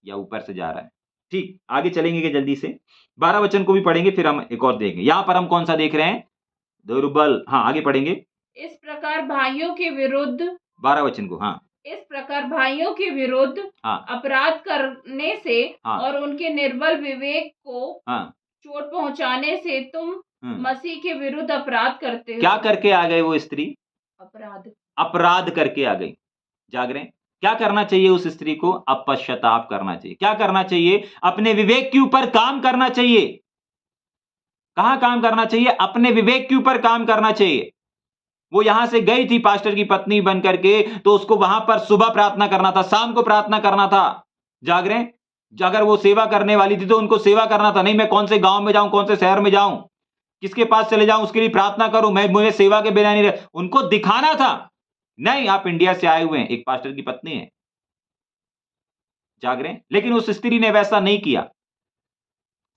या ऊपर से जा रहा है। ठीक, आगे चलेंगे कि जल्दी से 12 वचन को भी पढ़ेंगे, फिर हम एक और देखेंगे। यहां पर हम कौन सा देख रहे हैं, दुर्बल। हाँ आगे पढ़ेंगे। इस प्रकार भाइयों के विरुद्ध, 12 वचन को, हाँ, इस प्रकार भाइयों के विरुद्ध अपराध करने से और उनके निर्बल विवेक को चोट पहुंचाने से तुम मसीह के विरुद्ध अपराध करते हो। क्या करके आ गए वो स्त्री, अपराध करके आ गई। जाग रहे हैं, क्या करना चाहिए उस स्त्री को, अब पश्चाताप करना चाहिए। क्या करना चाहिए, अपने विवेक के ऊपर काम करना चाहिए। कहां काम करना चाहिए, अपने विवेक के ऊपर काम करना चाहिए। वो यहां से गई थी पास्टर की पत्नी बन करके, तो उसको वहां पर सुबह प्रार्थना करना था, शाम को प्रार्थना करना था। जाग रहे हैं, अगर वो सेवा करने वाली थी तो उनको सेवा करना था, नहीं मैं कौन से गांव में जाऊं, कौन से शहर में जाऊं, किसके पास चले जाऊं, उसके लिए प्रार्थना करूं, मैं मुझे सेवा के बिना नहीं रह, उनको दिखाना था। नहीं, आप इंडिया से आए हुए हैं, एक पास्टर की पत्नी है। जाग रहे हैं, लेकिन उस स्त्री ने वैसा नहीं किया।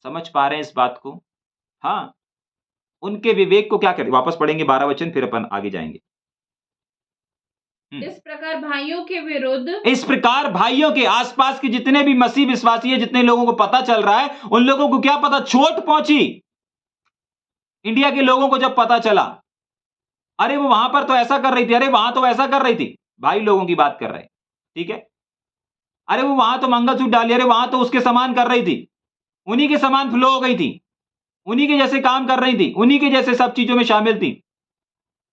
समझ पा रहे हैं इस बात को। हाँ, उनके विवेक को क्या करें, वापस पढ़ेंगे 12 वचन, फिर अपन आगे जाएंगे। इस प्रकार भाइयों के विरुद्ध, इस प्रकार भाइयों के, आसपास के जितने भी मसीह विश्वासी है, जितने लोगों को पता चल रहा है, उन लोगों को क्या पता, चोट पहुंची। इंडिया के लोगों को जब पता चला, अरे वो वहां पर तो ऐसा कर रही थी, अरे वहां तो ऐसा कर रही थी, भाई लोगों की बात कर रहे हैं, ठीक है। अरे वो वहां तो मंगलसूत्र डाली, अरे वहां तो उसके समान कर रही थी, उन्हीं के समान फ्लो हो गई थी। उन्हीं के जैसे काम कर रही थी, उन्हीं के जैसे सब चीजों में शामिल थी।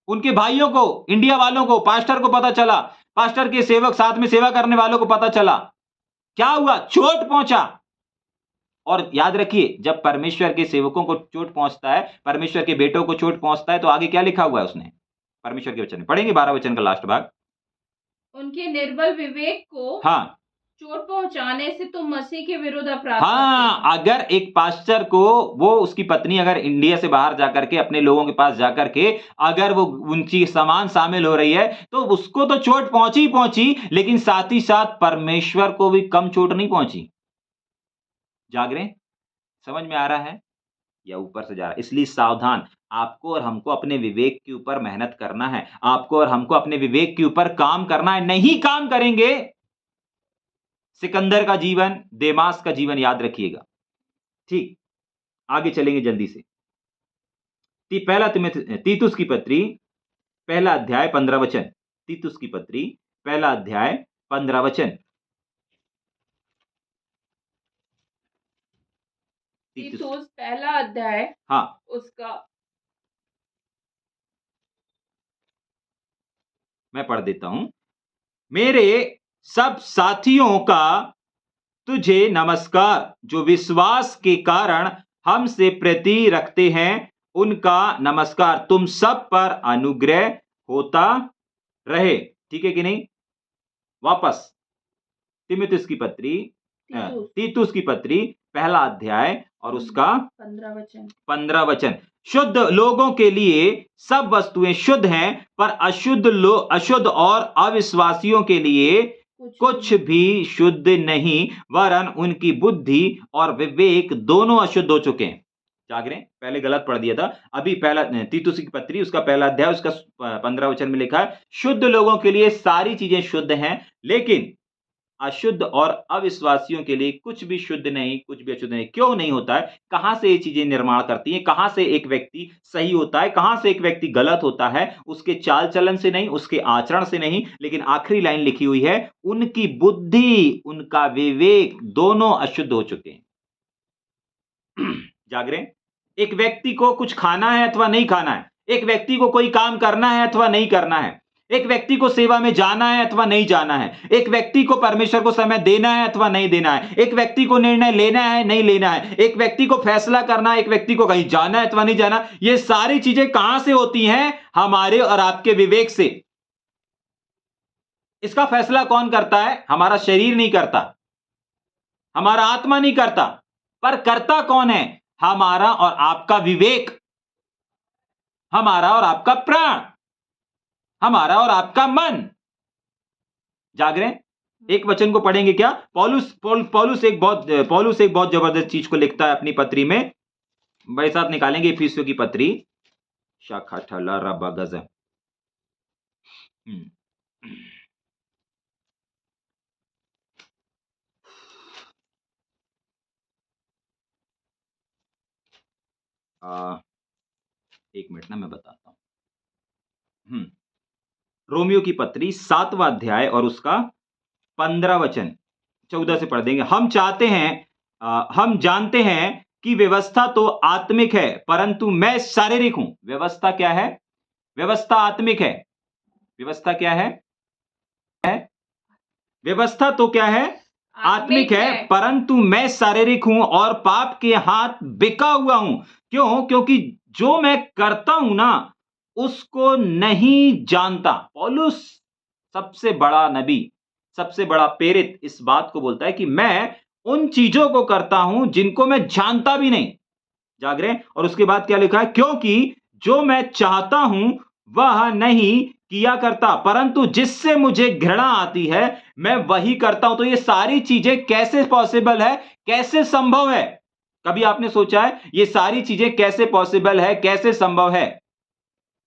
उनके भाइयों को, इंडिया वालों को, पास्टर को पता चला, पास्टर के सेवक, साथ में सेवा करने वालों को पता चला, क्या हुआ? चोट पहुंचा। और याद रखिए, जब परमेश्वर के सेवकों को चोट पहुंचता है, परमेश्वर के बेटों को चोट पहुंचता है, तो आगे क्या लिखा हुआ है उसने परमेश्वर के वचन में? पढ़ेंगे 12 वचन का लास्ट भाग। उनके निर्बल विवेक को हाँ, चोट पहुंचाने से तुम मसीह के विरुद्ध अपराध हाँ, करते हो। अगर एक पास्टर को, वो उसकी पत्नी अगर इंडिया से बाहर जाकर के अपने लोगों के पास जाकर के अगर वो उनकी समान शामिल हो रही है, तो उसको तो चोट पहुंची ही पहुंची, लेकिन साथ ही साथ परमेश्वर को भी कम चोट नहीं पहुंची। जाग रहे हैं? समझ में आ रहा है या ऊपर से जा रहा है? इसलिए सावधान, आपको और हमको अपने विवेक के ऊपर मेहनत करना है, आपको और हमको अपने विवेक के ऊपर काम करना है। नहीं काम करेंगे, सिकंदर का जीवन, देमास का जीवन याद रखिएगा। ठीक, आगे चलेंगे जल्दी से। पहला तीतुस की पत्री, पहला अध्याय 15 वचन। तीतुस की पत्री, पहला अध्याय 15 वचन। तीतुस पहला अध्याय, हाँ, उसका मैं पढ़ देता हूं। मेरे सब साथियों का तुझे नमस्कार, जो विश्वास के कारण हमसे प्रीति रखते हैं, उनका नमस्कार तुम सब पर अनुग्रह होता रहे। ठीक है कि नहीं? वापस तीतुस की पत्री, तीतुस की पत्री, पहला अध्याय और उसका 15 वचन। शुद्ध लोगों के लिए सब वस्तुएं शुद्ध हैं, पर अशुद्ध और अविश्वासियों के लिए कुछ भी शुद्ध नहीं, वरन उनकी बुद्धि और विवेक दोनों अशुद्ध हो चुके हैं। जाग रहे हैं? पहले गलत पढ़ दिया था। अभी पहला तीतुस की पत्री, उसका पहला अध्याय, उसका 15 वचन में लिखा है, शुद्ध लोगों के लिए सारी चीजें शुद्ध हैं, लेकिन अशुद्ध और अविश्वासियों के लिए कुछ भी शुद्ध नहीं, कुछ भी अशुद्ध नहीं। क्यों नहीं होता है? कहां से ये चीजें निर्माण करती हैं? कहां से एक व्यक्ति सही होता है, कहां से एक व्यक्ति गलत होता है? उसके चाल चलन से नहीं, उसके आचरण से नहीं, लेकिन आखिरी लाइन लिखी हुई है, उनकी बुद्धि, उनका विवेक दोनों अशुद्ध हो चुके हैं। जाग रहे हैं? एक व्यक्ति को कुछ खाना है अथवा नहीं खाना है, एक व्यक्ति को कोई काम करना है अथवा नहीं करना है, एक व्यक्ति को सेवा में जाना है अथवा नहीं जाना है, एक व्यक्ति को परमेश्वर को समय देना है अथवा नहीं देना है, एक व्यक्ति को निर्णय लेना है नहीं लेना है, एक व्यक्ति को फैसला करना है, एक व्यक्ति को कहीं जाना है अथवा नहीं जाना। ये सारी चीजें कहां से होती हैं? हमारे और आपके विवेक से। इसका फैसला कौन करता है? हमारा शरीर नहीं करता, हमारा आत्मा नहीं करता, पर करता कौन है? हमारा और आपका विवेक, हमारा और आपका प्राण, हमारा और आपका मन। जाग रहे हैं? एक वचन को पढ़ेंगे क्या? पौलुस एक बहुत जबरदस्त चीज को लिखता है अपनी पत्री में। मेरे साथ निकालेंगे इफिसियों की पत्री, शाखा ठला रबा गज़। एक मिनट ना, मैं बताता हूं। रोमियो की पत्री 7वां अध्याय और उसका 15 वचन, 14 से पढ़ देंगे। हम जानते हैं कि व्यवस्था तो आत्मिक है, परंतु मैं शारीरिक हूं। व्यवस्था क्या है? व्यवस्था आत्मिक है। व्यवस्था क्या है? व्यवस्था तो क्या है? आत्मिक है, परंतु मैं शारीरिक हूं और पाप के हाथ बिका हुआ हूं। क्यों? क्योंकि जो मैं करता हूं ना, उसको नहीं जानता। पौलुस सबसे बड़ा नबी, सबसे बड़ा प्रेरित इस बात को बोलता है कि मैं उन चीजों को करता हूं जिनको मैं जानता भी नहीं। जाग रहे हैं? और उसके बाद क्या लिखा है? क्योंकि जो मैं चाहता हूं वह नहीं किया करता, परंतु जिससे मुझे घृणा आती है मैं वही करता हूं। तो ये सारी चीजें कैसे पॉसिबल है, कैसे संभव है? कभी आपने सोचा है ये सारी चीजें कैसे पॉसिबल है, कैसे संभव है?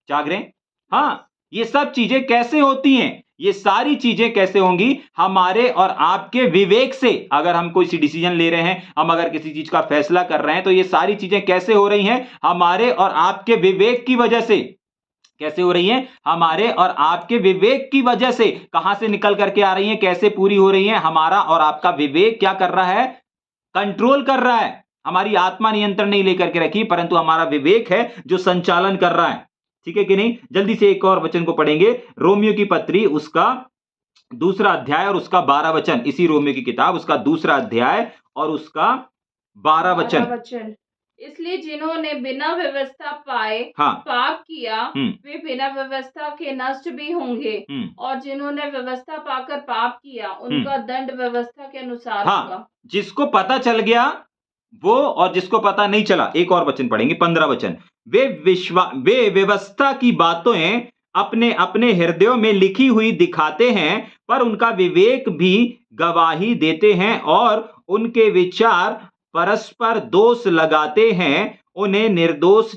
जाग रहे हैं? हाँ, ये सब चीजें कैसे होती हैं? ये सारी चीजें कैसे होंगी? हमारे और आपके विवेक से। अगर हम कोई सी डिसीजन ले रहे हैं, हम अगर किसी चीज का फैसला कर रहे हैं, तो ये सारी चीजें कैसे हो रही हैं? हमारे और आपके विवेक की वजह से। कैसे हो रही हैं? हमारे और आपके विवेक की वजह से। कहां से निकल करके आ रही हैं, कैसे पूरी हो रही हैं? हमारा और आपका विवेक क्या कर रहा है? कंट्रोल कर रहा है। हमारी आत्मा नियंत्रण नहीं लेकर के रखी, परंतु हमारा विवेक है जो संचालन कर रहा है। ठीक है कि नहीं? जल्दी से एक और वचन को पढ़ेंगे, रोमियो की पत्री उसका 2 अध्याय और उसका 12 वचन। इसी रोमियो की किताब उसका 2 अध्याय और उसका 12 वचन। इसलिए जिन्होंने बिना व्यवस्था पाए पाप किया वे बिना व्यवस्था के नष्ट भी होंगे, और जिन्होंने व्यवस्था पाकर पाप किया उनका दंड व्यवस्था के अनुसार होगा। जिसको पता चल गया वो, और जिसको पता नहीं चला। एक और वचन पढ़ेंगे, 15 वचन। वे व्यवस्था की बातें अपने अपने हृदयों में लिखी हुई दिखाते हैं, पर उनका विवेक भी गवाही देते हैं, और उनके विचार परस्पर दोष लगाते हैं, उन्हें निर्दोष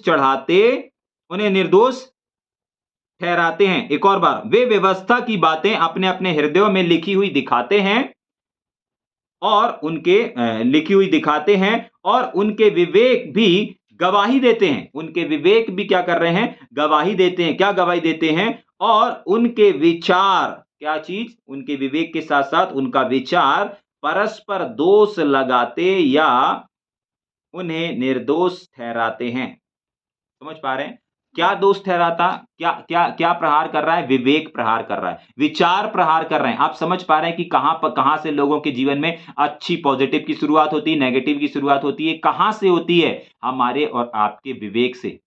ठहराते हैं। एक और बार, वे व्यवस्था की बातें अपने अपने हृदयों में लिखी हुई दिखाते हैं और उनके विवेक भी गवाही देते हैं। उनके विवेक भी क्या कर रहे हैं? गवाही देते हैं। क्या गवाही देते हैं? और उनके विचार, क्या चीज? उनके विवेक के साथ साथ उनका विचार परस्पर दोष लगाते या उन्हें निर्दोष ठहराते हैं। समझ पा रहे हैं? क्या दोष ठहराता? क्या प्रहार कर रहा है? विवेक प्रहार कर रहा है, विचार प्रहार कर रहे हैं। आप समझ पा रहे हैं कि कहां से लोगों के जीवन में अच्छी पॉजिटिव की शुरुआत होती है, नेगेटिव की शुरुआत होती है? कहां से होती है? हमारे और आपके विवेक से।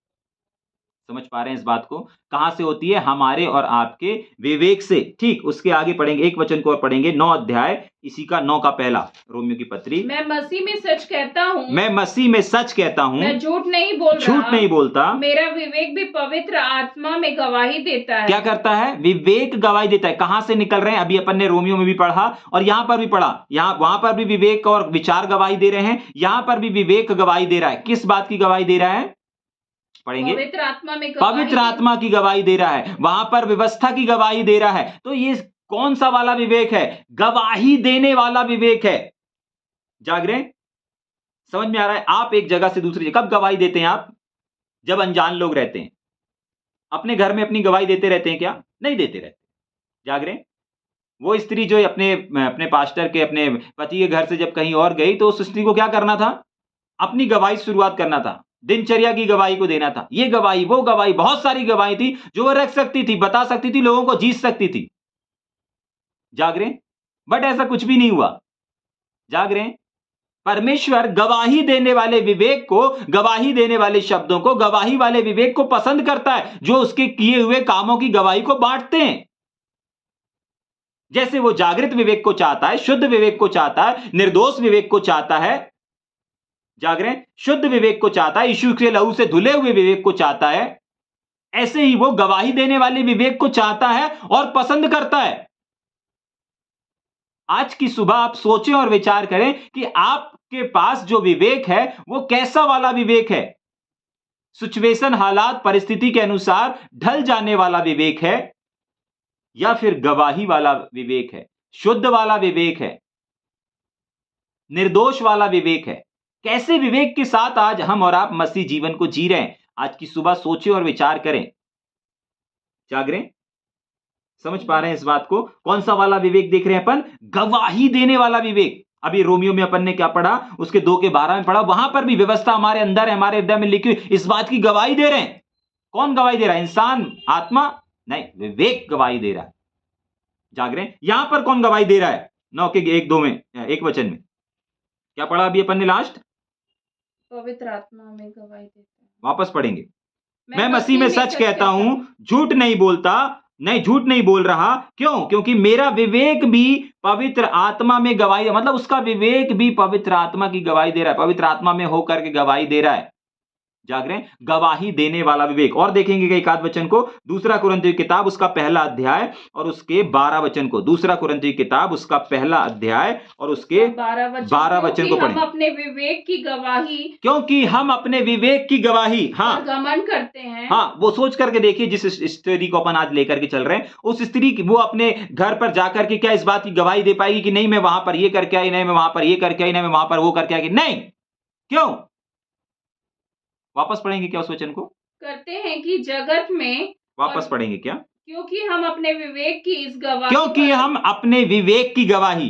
समझ पा रहे हैं इस बात को? कहां से होती है? हमारे और आपके विवेक से। ठीक, उसके आगे पढ़ेंगे, एक वचन को और पढ़ेंगे, 9 अध्याय इसी का 9 का पहला, रोमियो की पत्री। मैं मसीह में सच कहता हूँ, मैं मसीह में सच कहता हूँ, मैं झूठ नहीं बोलता, मेरा विवेक भी पवित्र आत्मा में गवाही देता है। क्या करता है? विवेक गवाही देता है। कहां से निकल रहे हैं? अभी अपन ने रोमियो में भी पढ़ा और यहां पर भी पढ़ा। वहां पर भी विवेक और विचार गवाही दे रहे हैं, यहां पर भी विवेक गवाही दे रहा है। किस बात की गवाही दे रहा है? पढ़ेंगे, पवित्र आत्मा की गवाही दे रहा है, वहां पर व्यवस्था की गवाही दे रहा है। तो ये कौन सा वाला विवेक है? गवाही देने वाला विवेक है। जाग रहे? समझ में आ रहा है? आप एक जगह से दूसरी जगह कब गवाही देते हैं? आप जब अनजान लोग रहते हैं, अपने घर में अपनी गवाही देते रहते हैं क्या? नहीं देते रहते। जाग रहे? वो स्त्री जो अपने पास्टर के, अपने पति के घर से जब कहीं और गई, तो उस स्त्री को क्या करना था? अपनी गवाही शुरुआत करना था, दिनचर्या की गवाही को देना था। ये गवाही, वो गवाही, बहुत सारी गवाही थी जो वो रख सकती थी, बता सकती थी, लोगों को जीत सकती थी। जाग रहे? बट ऐसा कुछ भी नहीं हुआ। जाग रहे? परमेश्वर गवाही देने वाले विवेक को, गवाही देने वाले शब्दों को, गवाही वाले विवेक को पसंद करता है, जो उसके किए हुए कामों की गवाही को बांटते हैं। जैसे वो जागृत विवेक को चाहता है, शुद्ध विवेक को चाहता है, निर्दोष विवेक को चाहता है। जाग रहे? शुद्ध विवेक को चाहता है, यीशु के लहू से धुले हुए विवेक को चाहता है। ऐसे ही वो गवाही देने वाले विवेक को चाहता है और पसंद करता है। आज की सुबह आप सोचें और विचार करें कि आपके पास जो विवेक है वो कैसा वाला विवेक है? सिचुएशन, हालात, परिस्थिति के अनुसार ढल जाने वाला विवेक है, या फिर गवाही वाला विवेक है, शुद्ध वाला विवेक है, निर्दोष वाला विवेक है? कैसे विवेक के साथ आज हम और आप मसीह जीवन को जी रहे हैं? आज की सुबह सोचें और विचार करें। जाग रहे? समझ पा रहे हैं इस बात को? कौन सा वाला विवेक देख रहे हैं अपन? गवाही देने वाला विवेक। अभी रोमियो में अपन ने क्या पढ़ा? उसके 2 के 12 में पढ़ा। वहां पर भी व्यवस्था हमारे अंदर है, हमारे हृदय में लिखी हुई, इस बात की गवाही दे रहे हैं। कौन गवाही दे रहा है? इंसान, आत्मा? नहीं, विवेक गवाही दे रहा है। जाग रहे? यहां पर कौन गवाही दे रहा है? 9 के 1-2 में, एक वचन में क्या पढ़ा अभी अपन ने लास्ट? पवित्र आत्मा में गवाही देता है। वापस पढ़ेंगे। मैं मसीह में सच कहता हूं, झूठ नहीं बोल रहा। क्यों? क्योंकि मेरा विवेक भी पवित्र आत्मा में गवाही, मतलब उसका विवेक भी पवित्र आत्मा की गवाही दे रहा है, पवित्र आत्मा में होकर के गवाही दे रहा है। जाग रहे हैं? गवाही देने वाला विवेक। और देखेंगे एक आध वचन को, 2 कुरिन्थियों की किताब उसका 1 अध्याय और उसके 12 वचन को। 2 कुरिन्थियों की किताब उसका 1 अध्याय और उसके 12 वचन को पढ़ें। हम अपने विवेक की गवाही, क्योंकि हम अपने विवेक की गवाही, घमंड करते हैं। वो सोच करके देखिए, जिस स्त्री को अपन आज लेकर के चल रहे हैं, उस स्त्री की, वो अपने घर पर जाकर के क्या इस बात की गवाही दे पाएगी कि नहीं मैं वहां पर ये करके आई, नहीं मैं वहां पर ये करके आई, नहीं मैं वहां पर वो करके आई? नहीं। क्यों? वापस पढ़ेंगे क्या उस वचन को? करते हैं कि जगत में, वापस पढ़ेंगे क्या? क्योंकि हम अपने विवेक की इस गवाही, क्योंकि हम अपने विवेक की गवाही,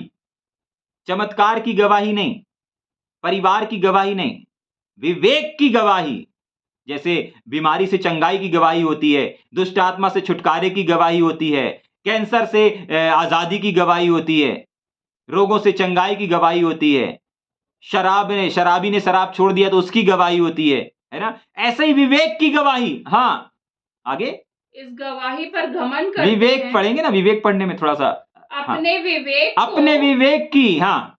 चमत्कार की गवाही नहीं, परिवार की गवाही नहीं, विवेक की गवाही। जैसे बीमारी से चंगाई की गवाही होती है, दुष्ट आत्मा से छुटकारे की गवाही होती है, कैंसर से आजादी की गवाही होती है, रोगों से चंगाई की गवाही होती है, शराबी ने शराब छोड़ दिया तो उसकी गवाही होती है ना? ऐसे ही विवेक की गवाही। हाँ, आगे इस गवाही पर घमंड करते विवेक हैं। पढ़ेंगे ना, विवेक पढ़ने में थोड़ा सा अपने विवेक अपने विवेक की, हाँ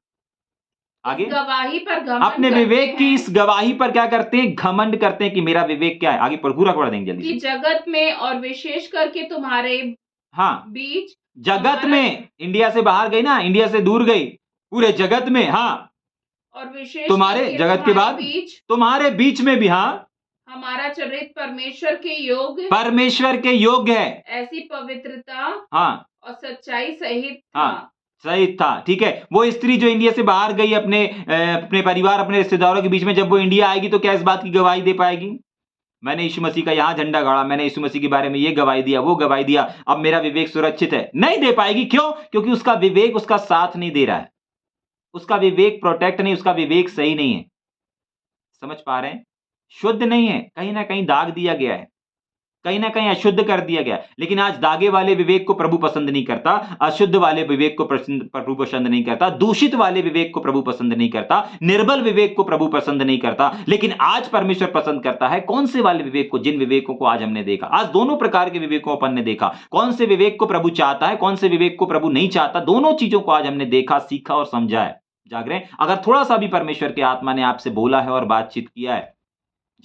आगे गवाही पर घमंड अपने विवेक की इस गवाही पर क्या करते हैं? घमंड करते हैं कि मेरा विवेक क्या है। आगे पूरा पढ़ देंगे जल्दी कि जगत में और विशेष करके तुम्हारे बीच, जगत में, इंडिया से बाहर गई ना, इंडिया से दूर गई, पूरे जगत में, और विशेष तुम्हारे जगत के बाद तुम्हारे बीच में भी, हमारा चरित्र परमेश्वर के योग्य है, ऐसी पवित्रता और सच्चाई सहित सही था। ठीक है, वो स्त्री जो इंडिया से बाहर गई अपने परिवार, अपने रिश्तेदारों के बीच में, जब वो इंडिया आएगी तो क्या इस बात की गवाही दे पाएगी? मैंने यीशु मसीह का यहां झंडा गाड़ा, मैंने यीशु मसीह के बारे में ये गवाही दिया, वो गवाही दिया, अब मेरा विवेक सुरक्षित है। नहीं दे पाएगी। क्यों? क्योंकि उसका विवेक उसका साथ नहीं दे रहा है, उसका विवेक प्रोटेक्ट नहीं, उसका विवेक सही नहीं है। समझ पा रहे हैं? शुद्ध नहीं है, कहीं ना कहीं दाग दिया गया है, कहीं ना कहीं अशुद्ध कर दिया गया। लेकिन आज दागे वाले विवेक को प्रभु पसंद नहीं करता, अशुद्ध वाले विवेक को प्रभु पसंद नहीं करता, दूषित वाले विवेक को प्रभु पसंद नहीं करता, निर्बल विवेक को प्रभु पसंद नहीं करता। लेकिन आज परमेश्वर पसंद करता है कौन से वाले विवेक को? जिन विवेकों को आज हमने देखा, आज दोनों प्रकार के विवेकों अपन ने देखा। कौन से विवेक को प्रभु चाहता है, कौन से विवेक को प्रभु नहीं चाहता, दोनों चीजों को आज हमने देखा, सीखा और समझा है। जाग रहे हैं? अगर थोड़ा सा भी परमेश्वर के आत्मा ने आपसे बोला है और बातचीत किया है,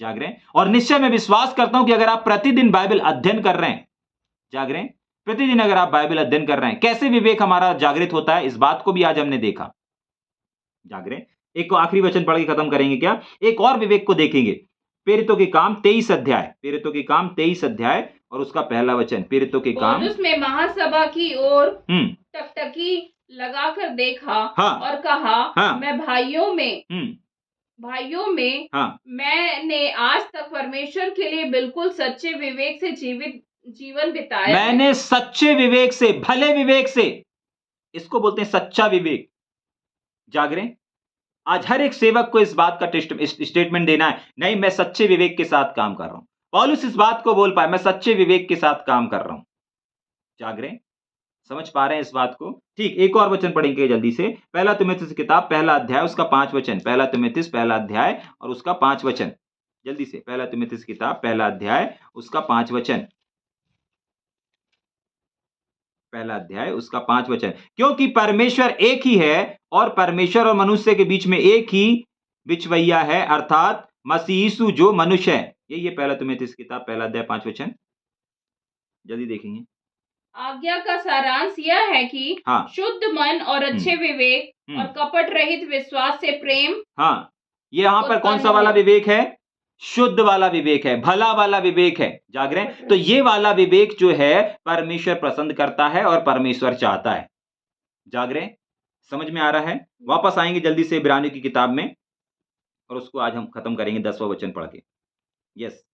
जाग रहे हैं? और निश्चय मैं विश्वास करता हूं कि अगर आप प्रतिदिन बाइबल अध्ययन कर रहे हैं, जाग रहे हैं, प्रतिदिन अगर आप बाइबल अध्ययन कर रहे हैं, कैसे विवेक हमारा जागृत होता है, इस बात को भी आज हमने देखा। जाग रहे हैं? एक को आखिरी वचन पढ़ के खत्म करेंगे क्या? एक और विवेक को देखेंगे, प्रेरितों के काम 23 अध्याय, प्रेरितों के काम 23 अध्याय और उसका पहला वचन। प्रेरितों के काम उसमें महासभा की ओर टकटकी लगाकर देखा और कहा, मैं भाइयों में मैंने आज तक परमेश्वर के लिए बिल्कुल सच्चे विवेक से जीवन बिताया। मैंने सच्चे विवेक से, भले विवेक से, इसको बोलते हैं सच्चा विवेक। जाग रहे हैं? आज हर एक सेवक को इस बात का स्टेटमेंट देना है, नहीं मैं सच्चे विवेक के साथ काम कर रहा हूं। पौलुस इस बात को बोल पाए, मैं सच्चे विवेक के साथ काम कर रहा हूं। जाग रहे हैं? समझ पा रहे हैं इस बात को? ठीक, एक और वचन पढ़ेंगे जल्दी से। पहला तीमुथियुस की किताब पहला अध्याय उसका 5 वचन। पहला तीमुथियुस पहला अध्याय और उसका 5 वचन, जल्दी से। पहला तीमुथियुस की किताब पहला अध्याय उसका 5 वचन, पहला अध्याय उसका 5 वचन। क्योंकि परमेश्वर एक ही है और परमेश्वर और मनुष्य के बीच में एक ही बिचवैया है, अर्थात मसीह यीशु जो मनुष्य है। ये पहला तीमुथियुस की किताब पहला अध्याय 5 वचन, जल्दी देखेंगे। आज्ञा का सारांश यह है कि शुद्ध मन और अच्छे विवेक और कपट रहित विश्वास से प्रेम। ये यहाँ पर कौन सा वाला विवेक है? शुद्ध वाला विवेक है, भला वाला विवेक है। जाग रहे हैं? तो ये वाला विवेक जो है परमेश्वर पसंद करता है और परमेश्वर चाहता है। जाग रहे हैं? समझ में आ रहा है? वापस आएंगे जल्दी से इब्रानियों की किताब में और उसको आज हम खत्म करेंगे 10वां वचन पढ़ के। यस,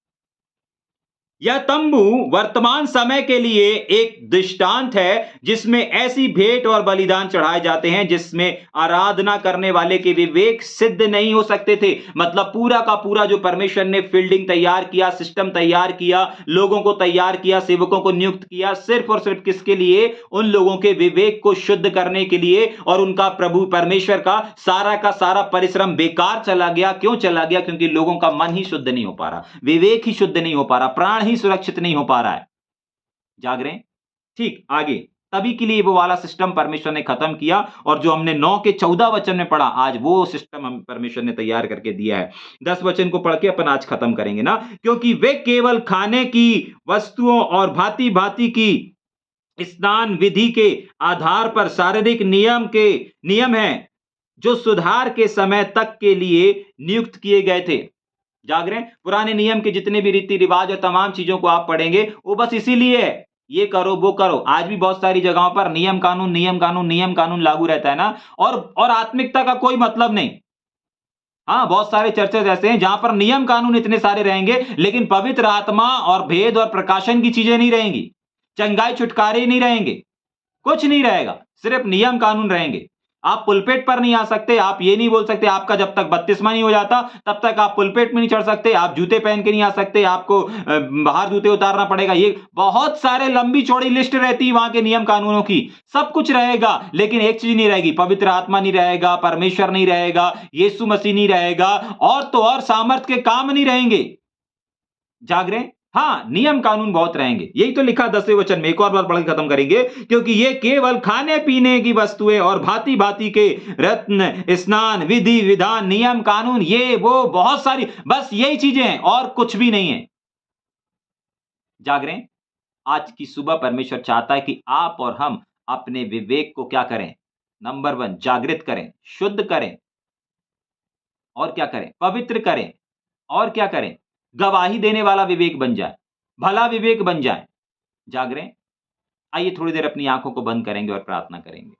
यह तंबू वर्तमान समय के लिए एक दृष्टांत है जिसमें ऐसी भेंट और बलिदान चढ़ाए जाते हैं जिसमें आराधना करने वाले के विवेक सिद्ध नहीं हो सकते थे। मतलब पूरा का पूरा जो परमेश्वर ने फील्डिंग तैयार किया, सिस्टम तैयार किया, लोगों को तैयार किया, सेवकों को नियुक्त किया, सिर्फ और सिर्फ किसके लिए? उन लोगों के विवेक को शुद्ध करने के लिए। और उनका प्रभु परमेश्वर का सारा परिश्रम बेकार चला गया। क्यों चला गया? क्योंकि लोगों का मन ही शुद्ध नहीं हो पा रहा, विवेक ही शुद्ध नहीं हो पा रहा, प्राण ही सुरक्षित नहीं हो पा रहा है। जाग रहे हैं? ठीक, आगे तभी के लिए वो वाला सिस्टम परमेश्वर ने खत्म किया और जो हमने 9 के 14 वचन में पढ़ा, आज वो सिस्टम हम परमेश्वर ने तैयार करके दिया है। 10 वचन को पढ़ के अपन आज खत्म करेंगे ना। क्योंकि वे केवल खाने की वस्तुओं और भांति भांति की स्नान विधि के आधार पर शारीरिक नियम हैं जो सुधार के समय तक के लिए नियुक्त किए गए थे। जाग रहे हैं? पुराने नियम के जितने भी रीति रिवाज और तमाम चीजों को आप पढ़ेंगे, वो बस इसीलिए है, ये करो वो करो। आज भी बहुत सारी जगहों पर नियम कानून लागू रहता है ना, और आत्मिकता का कोई मतलब नहीं। बहुत सारे चर्चेस ऐसे हैं जहां पर नियम कानून इतने सारे रहेंगे लेकिन पवित्र आत्मा और भेद और प्रकाशन की चीजें नहीं रहेंगी, चंगाई छुटकारे नहीं रहेंगे, कुछ नहीं रहेगा, सिर्फ नियम कानून रहेंगे। आप पुलपेट पर नहीं आ सकते, आप ये नहीं बोल सकते, आपका जब तक बपतिस्मा नहीं हो जाता तब तक आप पुलपेट में नहीं चढ़ सकते, आप जूते पहन के नहीं आ सकते, आपको बाहर जूते उतारना पड़ेगा। ये बहुत सारे लंबी चौड़ी लिस्ट रहती है वहां के नियम कानूनों की। सब कुछ रहेगा, लेकिन एक चीज नहीं रहेगी, पवित्र आत्मा नहीं रहेगा, परमेश्वर नहीं रहेगा, यीशु मसीह नहीं रहेगा, और तो और सामर्थ्य के काम नहीं रहेंगे। जाग रहे हैं? हाँ, नियम कानून बहुत रहेंगे। यही तो लिखा 10वें वचन में, एक और बार पढ़ के खत्म करेंगे। क्योंकि ये केवल खाने पीने की वस्तुएं और भांति भांति के रत्न, स्नान, विधि विधान, नियम कानून, ये वो बहुत सारी, बस यही चीजें हैं और कुछ भी नहीं है। जाग रहे हैं? आज की सुबह परमेश्वर चाहता है कि आप और हम अपने विवेक को क्या करें? नंबर 1 जागृत करें, शुद्ध करें, और क्या करें? पवित्र करें, और क्या करें? गवाही देने वाला विवेक बन जाए, भला विवेक बन जाए। जाग रहे हैं? आइए थोड़ी देर अपनी आंखों को बंद करेंगे और प्रार्थना करेंगे।